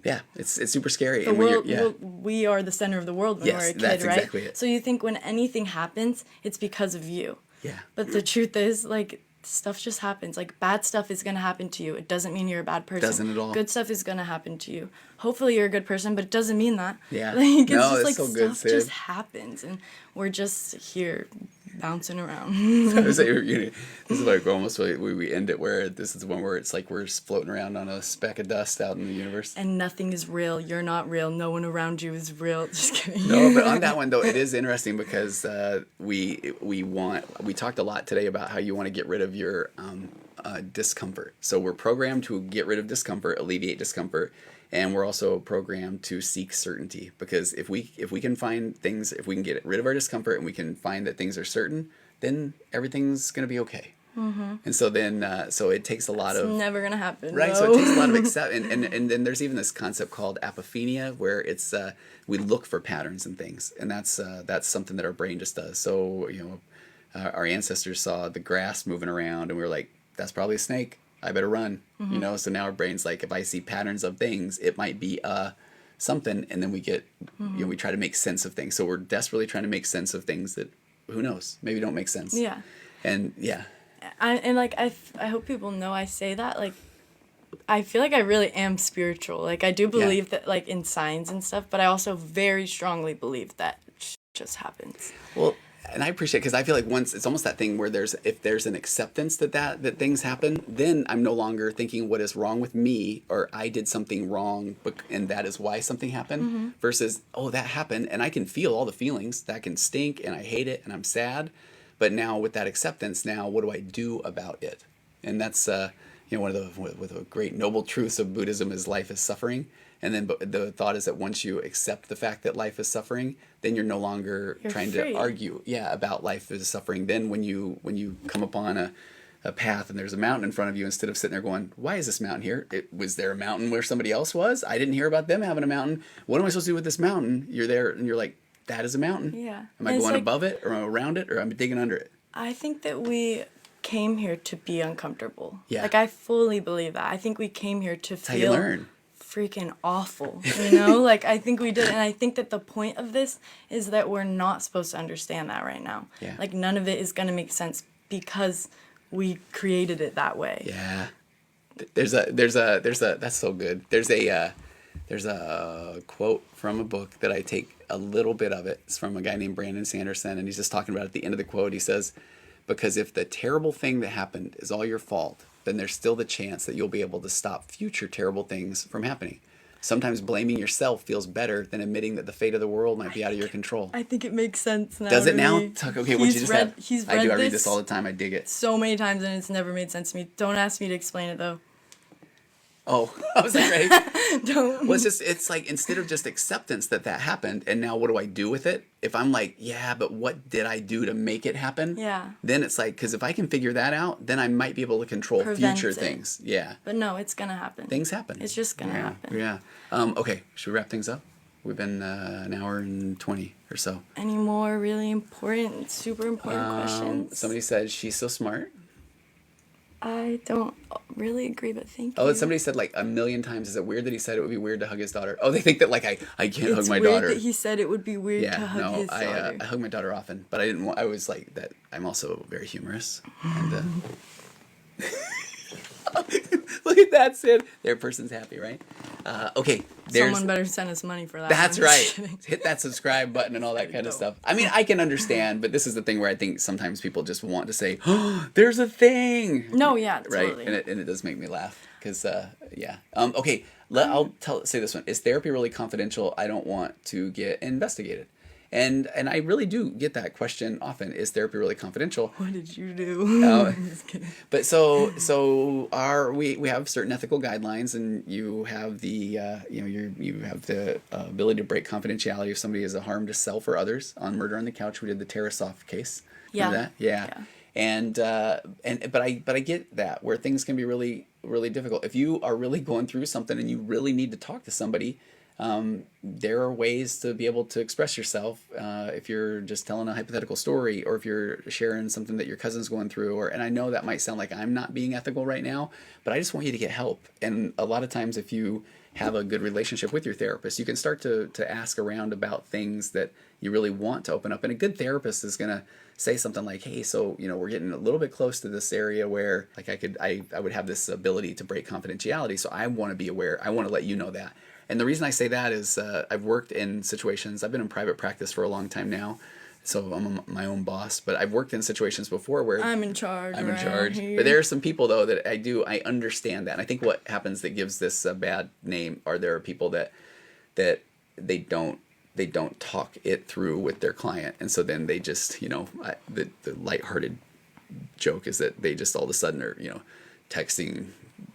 Yeah, it's super scary. The world, we are the center of the world when we're a kid, that's right? Exactly it. So you think when anything happens, it's because of you. Yeah. But the truth is, like, stuff just happens. Like, bad stuff is going to happen to you. It doesn't mean you're a bad person. Doesn't at all. Good stuff is going to happen to you. Hopefully you're a good person, but it doesn't mean that. Yeah. Like, it's no, just like so good, stuff Syd. just happens, and we're just here bouncing around. This is like almost we end it where this is the one where it's like we're just floating around on a speck of dust out in the universe. And nothing is real. You're not real. No one around you is real. Just kidding. No, but on that one though, it is interesting because we talked a lot today about how you want to get rid of your discomfort. So we're programmed to get rid of discomfort, alleviate discomfort. And we're also programmed to seek certainty, because if we can find things, if we can get rid of our discomfort and we can find that things are certain, then everything's going to be okay. Mm-hmm. And so then, so it takes a lot of... It's never going to happen. Right, no. so it takes a lot of accept, and then there's even this concept called apophenia, where it's we look for patterns and things, and that's something that our brain just does. So, our ancestors saw the grass moving around, and we were like, that's probably a snake. I better run, Mm-hmm. So now our brain's like, if I see patterns of things, it might be something, and then we get, we try to make sense of things. So we're desperately trying to make sense of things that, who knows, maybe don't make sense. Yeah. And yeah. I hope people know I say that, like, I feel like I really am spiritual. Like, I do believe that, like, in signs and stuff, but I also very strongly believe that just happens. Well, and I appreciate, because I feel like once it's almost that thing where if there's an acceptance that things happen, then I'm no longer thinking what is wrong with me, or I did something wrong and that is why something happened, versus, oh, that happened and I can feel all the feelings. That can stink and I hate it and I'm sad. But now with that acceptance, now what do I do about it? And that's one of the great noble truths of Buddhism is life is suffering. And then the thought is that once you accept the fact that life is suffering, then you're no longer trying to argue about life is suffering. Then when you come upon a path and there's a mountain in front of you, instead of sitting there going, why is this mountain here? Was there a mountain where somebody else was? I didn't hear about them having a mountain. What am I supposed to do with this mountain? You're there and you're like, that is a mountain. Yeah. Am I going above it, or around it, or am I digging under it? I think that we came here to be uncomfortable. Yeah. Like, I fully believe that. I think we came here to That's how feel you learn. Freaking awful, Like, I think we did, and I think that the point of this is that we're not supposed to understand that right now. Yeah. Like, none of it is going to make sense because we created it that way. Yeah. There's a that's so good. There's a quote from a book that I take a little bit of it. It's from a guy named Brandon Sanderson, and he's just talking about at the end of the quote, he says, because if the terrible thing that happened is all your fault, then there's still the chance that you'll be able to stop future terrible things from happening. Sometimes blaming yourself feels better than admitting that the fate of the world might be out of your control. I think it makes sense now. Does it now? Me. Okay, what you just said. I do. I read this all the time. I dig it. So many times, and it's never made sense to me. Don't ask me to explain it, though. Oh, I was like, right? Don't. Well, it's like, instead of just acceptance that happened, and now what do I do with it? If I'm like, yeah, but what did I do to make it happen? Yeah. Then it's like, because if I can figure that out, then I might be able to control future things. Yeah. But no, it's going to happen. Things happen. It's just going to happen. Yeah. Okay, should we wrap things up? We've been an hour and 20 or so. Any more really important, super important questions? Somebody said, she's so smart. I don't really agree, but thank you. Oh, somebody said like a million times, is it weird that he said it would be weird to hug his daughter? Oh, they think that like I can't hug my daughter. It's weird that he said it would be weird to hug his daughter. I hug my daughter often, but I didn't want, I was like that, I'm also very humorous. And look at that, Syd. Their person's happy, right? Okay. Someone better send us money for that. That's right. Hit that subscribe button and all that kind of stuff. I mean, I can understand, but this is the thing where I think sometimes people just want to say, "Oh, there's a thing." No, yeah, totally. Right, and it does make me laugh because, yeah. Okay, say this one. Is therapy really confidential? I don't want to get investigated. And I really do get that question often. Is therapy really confidential? What did you do? I'm just kidding. But we have certain ethical guidelines, and you have the you have the ability to break confidentiality if somebody is a harm to self or others. On Murder on the Couch, we did the Tarasoff case. Remember that? Yeah. And but I get that, where things can be really, really difficult. If you are really going through something and you really need to talk to somebody, there are ways to be able to express yourself. If you're just telling a hypothetical story, or if you're sharing something that your cousin's going through, and I know that might sound like I'm not being ethical right now, but I just want you to get help. And a lot of times, if you have a good relationship with your therapist, you can start to ask around about things that you really want to open up. And a good therapist is going to say something like, hey, so, we're getting a little bit close to this area where like I would have this ability to break confidentiality. So I want to be aware. I want to let you know that. And the reason I say that is I've worked in situations, I've been in private practice for a long time now, so I'm my own boss, but I've worked in situations before where I'm in charge. Here. But there are some people, though, that I understand that. And I think what happens that gives this a bad name are there are people that they don't talk it through with their client. And so then they just, the lighthearted joke is that they just all of a sudden are, texting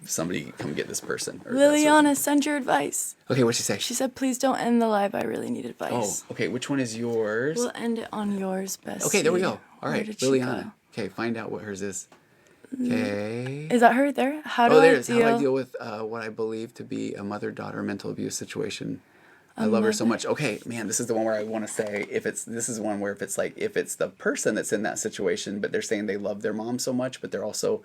somebody, come get this person. Or Liliana, send your advice. Okay, what'd she say? She said, please don't end the live. I really need advice. Oh, okay. Which one is yours? We'll end it on yours, Bessie. Okay, there we go. All right, Liliana. Okay, find out what hers is. Okay. Is that her there? How do I deal with what I believe to be a mother-daughter mental abuse situation. I love her so much. Okay, man, this is the one where I want to say if it's the person that's in that situation, but they're saying they love their mom so much, but they're also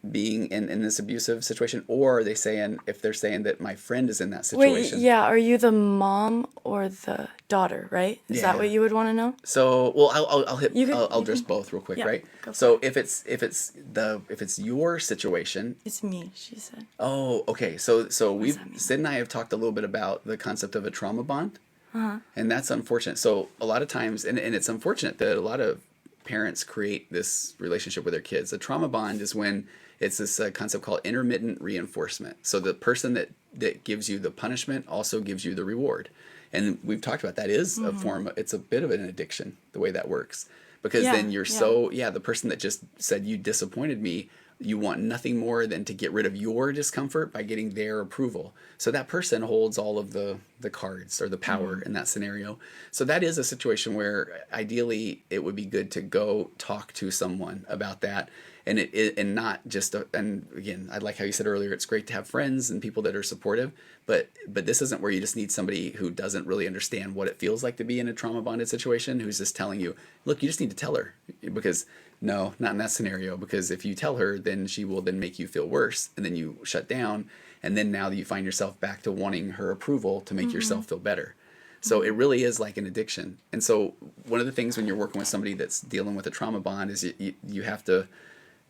being in this abusive situation, or are they saying, if they're saying that my friend is in that situation? Wait, yeah, are you the mom or the daughter, right? Is that what you would want to know? So, well, I'll address both real quick, right? So if it's your situation, it's me, she said. Oh, okay. So Syd and I have talked a little bit about the concept of a trauma bond, and that's unfortunate. So a lot of times, and it's unfortunate that a lot of parents create this relationship with their kids. A trauma bond is when it's this concept called intermittent reinforcement. So the person that gives you the punishment also gives you the reward. And we've talked about that is a form, it's a bit of an addiction, the way that works. Because then you're the person that just said you disappointed me, you want nothing more than to get rid of your discomfort by getting their approval. So that person holds all of the cards or the power in that scenario. So that is a situation where ideally it would be good to go talk to someone about that. And not just, and again, I like how you said earlier, it's great to have friends and people that are supportive, but this isn't where you just need somebody who doesn't really understand what it feels like to be in a trauma bonded situation, who's just telling you, look, you just need to tell her, because no, not in that scenario, because if you tell her, then she will then make you feel worse, and then you shut down, and then now you find yourself back to wanting her approval to make yourself feel better. So it really is like an addiction. And so one of the things when you're working with somebody that's dealing with a trauma bond is you have to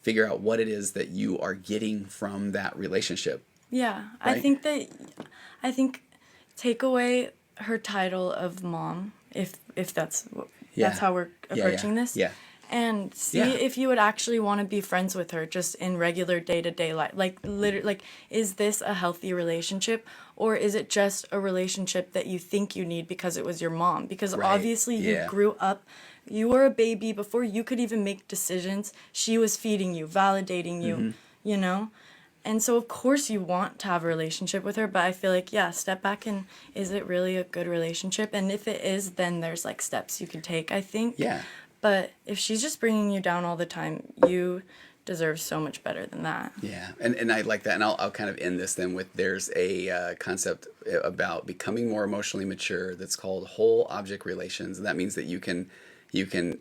figure out what it is that you are getting from that relationship. Yeah, right? I think take away her title of mom, if that's how we're approaching this. Yeah. And see if you would actually want to be friends with her just in regular day-to-day life. Like, literally, like, is this a healthy relationship? Or is it just a relationship that you think you need because it was your mom? Because obviously you grew up, you were a baby before you could even make decisions. She was feeding you, validating you, you know? And so, of course, you want to have a relationship with her. But I feel like, step back and is it really a good relationship? And if it is, then there's, like, steps you can take, I think. Yeah. But if she's just bringing you down all the time, you deserve so much better than that. Yeah, and I like that. And I'll kind of end this then with there's a concept about becoming more emotionally mature that's called whole object relations. And that means that you can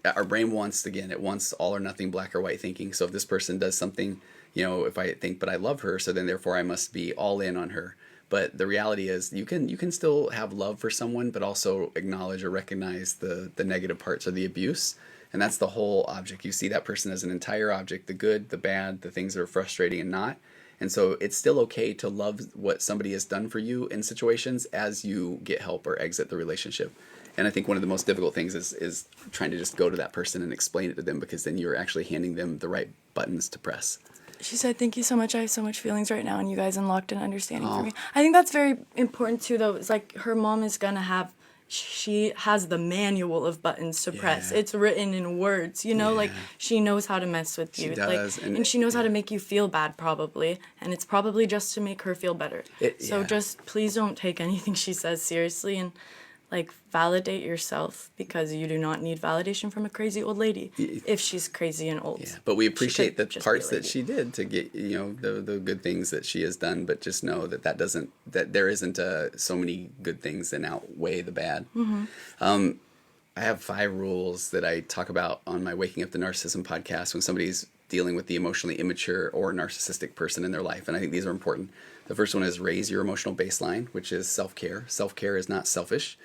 our brain wants, again, it wants all or nothing, black or white thinking. So if this person does something, if I think, but I love her, so then therefore I must be all in on her. But the reality is you can still have love for someone, but also acknowledge or recognize the negative parts of the abuse. And that's the whole object. You see that person as an entire object, the good, the bad, the things that are frustrating and not. And so it's still okay to love what somebody has done for you in situations as you get help or exit the relationship. And I think one of the most difficult things is trying to just go to that person and explain it to them, because then you're actually handing them the right buttons to press. She said, "Thank you so much. I have so much feelings right now, and you guys unlocked an understanding for me." I think that's very important too, though. It's like her mom is gonna have. She has the manual of buttons to press. It's written in words, like she knows how to mess with you. She does. And she knows how to make you feel bad, probably. And it's probably just to make her feel better. Just please don't take anything she says seriously, and validate yourself, because you do not need validation from a crazy old lady if she's crazy and old. Yeah, but we appreciate the parts that she did to get, the good things that she has done, but just know that there isn't so many good things that outweigh the bad. I have 5 rules that I talk about on my Waking Up to Narcissism podcast when somebody's dealing with the emotionally immature or narcissistic person in their life. And I think these are important. The first one is raise your emotional baseline, which is self-care. Self-care is not selfish.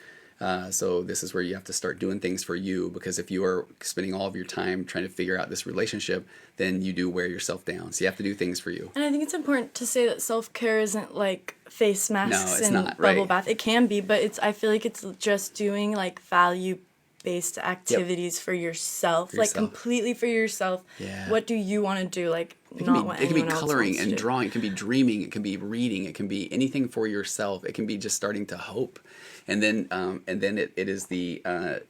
So this is where you have to start doing things for you, because if you are spending all of your time trying to figure out this relationship, then you do wear yourself down. So you have to do things for you. And I think it's important to say that self-care isn't like face masks and not, bubble bath. It can be, but I feel like it's just doing value-based activities for yourself, completely for yourself. Yeah. What do you want to do? It can be coloring and drawing. It can be dreaming. It can be reading. It can be anything for yourself. It can be just starting to hope. And then it is the I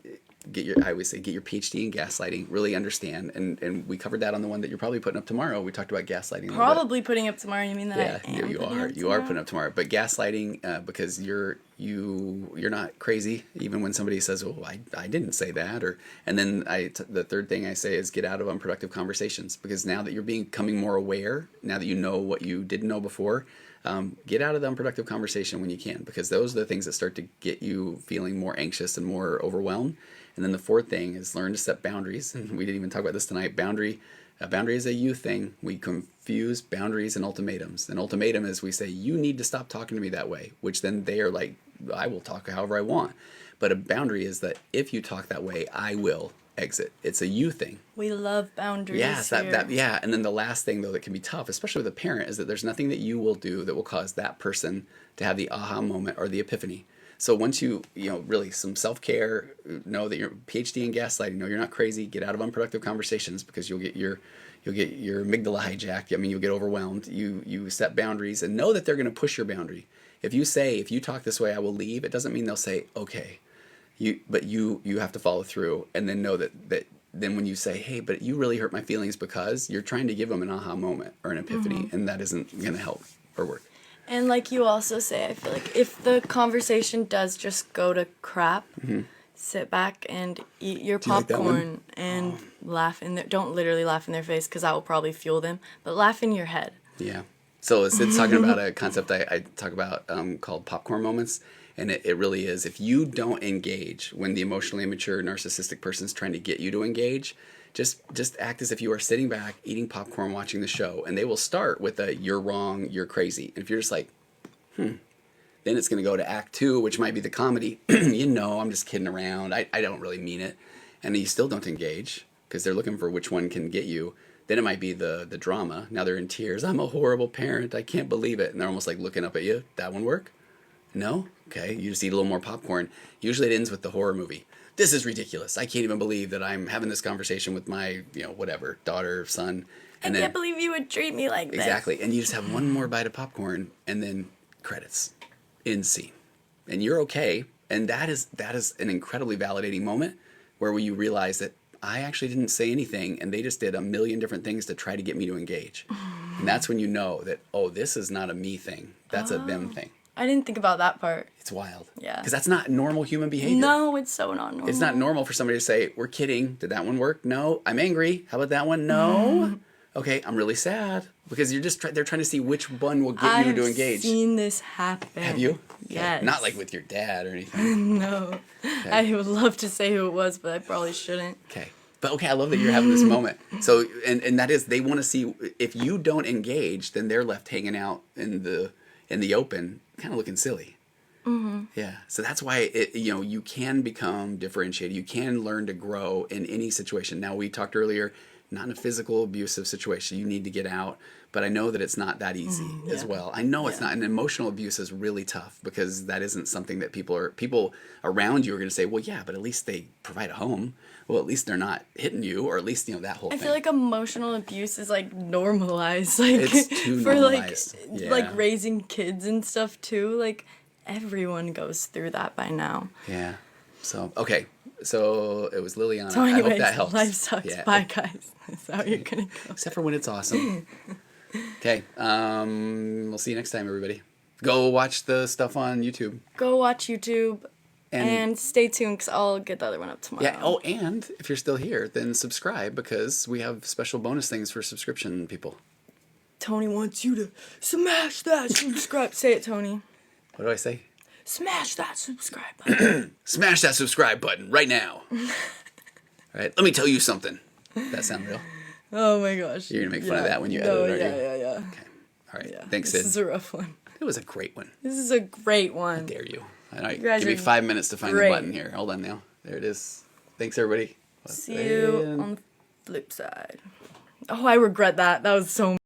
always say get your PhD in gaslighting. Really understand, and we covered that on the one that you're probably putting up tomorrow. We talked about gaslighting. Probably putting up tomorrow. You mean that? Yeah, you are putting up tomorrow. But gaslighting, because you're not crazy, even when somebody says, "Oh, I didn't say that," and then the third thing I say is get out of unproductive conversations, because now that you're becoming more aware, now that you know what you didn't know before. Get out of the unproductive conversation when you can, because those are the things that start to get you feeling more anxious and more overwhelmed. And then the fourth thing is learn to set boundaries. And we didn't even talk about this tonight. A boundary is a you thing. We confuse boundaries and ultimatums. An ultimatum is we say, you need to stop talking to me that way, which then they are like, I will talk however I want. But a boundary is that if you talk that way, I will exit. It's a you thing. We love boundaries. Yes, yeah. And then the last thing, though, that can be tough, especially with a parent, is that there's nothing that you will do that will cause that person to have the aha moment or the epiphany. So once you really some self-care, know that you're PhD in gaslighting, know you're not crazy, get out of unproductive conversations, because you'll get your amygdala hijacked. You'll get overwhelmed. You set boundaries and know that they're going to push your boundary. If you talk this way, I will leave, it doesn't mean they'll say, okay. But you have to follow through, and then know that then when you say, hey, but you really hurt my feelings, because you're trying to give them an aha moment or an epiphany, and that isn't going to help or work. And like you also say, I feel like if the conversation does just go to crap, sit back and eat your popcorn and laugh in their, don't literally laugh in their face, because that will probably fuel them, but laugh in your head. Yeah. So Syd's talking about a concept I talk about called popcorn moments. And it really is, if you don't engage when the emotionally immature narcissistic person is trying to get you to engage, just act as if you are sitting back, eating popcorn, watching the show. And they will start with you're wrong, you're crazy. And if you're just like, then it's going to go to act 2, which might be the comedy. I'm just kidding around. I don't really mean it. And you still don't engage, because they're looking for which one can get you. Then it might be the drama. Now they're in tears. I'm a horrible parent. I can't believe it. And they're almost like looking up at you. That one work? No? Okay, you just eat a little more popcorn. Usually it ends with the horror movie. This is ridiculous. I can't even believe that I'm having this conversation with my, whatever, daughter, son. And I can't believe you would treat me like this. Exactly. And you just have one more bite of popcorn, and then credits. End scene. And you're okay. And that is an incredibly validating moment where you realize that I actually didn't say anything, and they just did a million different things to try to get me to engage. And that's when you know that, this is not a me thing. That's a them thing. I didn't think about that part. It's wild. Yeah. Because that's not normal human behavior. No, it's so not normal. It's not normal for somebody to say, we're kidding. Did that one work? No. I'm angry. How about that one? No. Okay, I'm really sad because they're trying to see which one will get you to engage. I've seen this happen. Have you? Okay. Yes. Not like with your dad or anything. No. Okay. I would love to say who it was, but I probably shouldn't. Okay. But okay, I love that you're having this moment. So, and that is, they want to see, if you don't engage, then they're left hanging out in the open, kind of looking silly. Mm-hmm. Yeah. So that's why you can become differentiated. You can learn to grow in any situation. Now, we talked earlier, not in a physical abusive situation. You need to get out. But I know that it's not that easy as well. I know it's not. And emotional abuse is really tough because that isn't something that people around you are going to say, well, yeah, but at least they provide a home. Well, at least they're not hitting you, or at least, that whole thing. I feel like emotional abuse is like normalized. Like it's too for normalized. like raising kids and stuff too. Like everyone goes through that by now. Yeah. So, okay. So it was Liliana. So anyways, I hope that helps. Life sucks. Yeah. Bye, guys. That's how you're going to go. Except for when it's awesome. Okay. We'll see you next time, everybody. Go watch the stuff on YouTube. Go watch YouTube. And stay tuned because I'll get the other one up tomorrow. Yeah. Oh, and if you're still here, then subscribe because we have special bonus things for subscription people. Tony wants you to smash that subscribe. Say it, Tony. What do I say? Smash that subscribe button. Smash that subscribe button right now. All right. Let me tell you something. Does that sound real? Oh my gosh. You're going to make fun of that when you edit it, aren't you? Yeah. Okay. All right. Yeah. Thanks, Syd. This is a rough one. It was a great one. This is a great one. How dare you? All right, You guys give me are 5 minutes to find great. the button here. Hold on now. There it is. Thanks, everybody. See you on the flip side. Oh, I regret that. That was so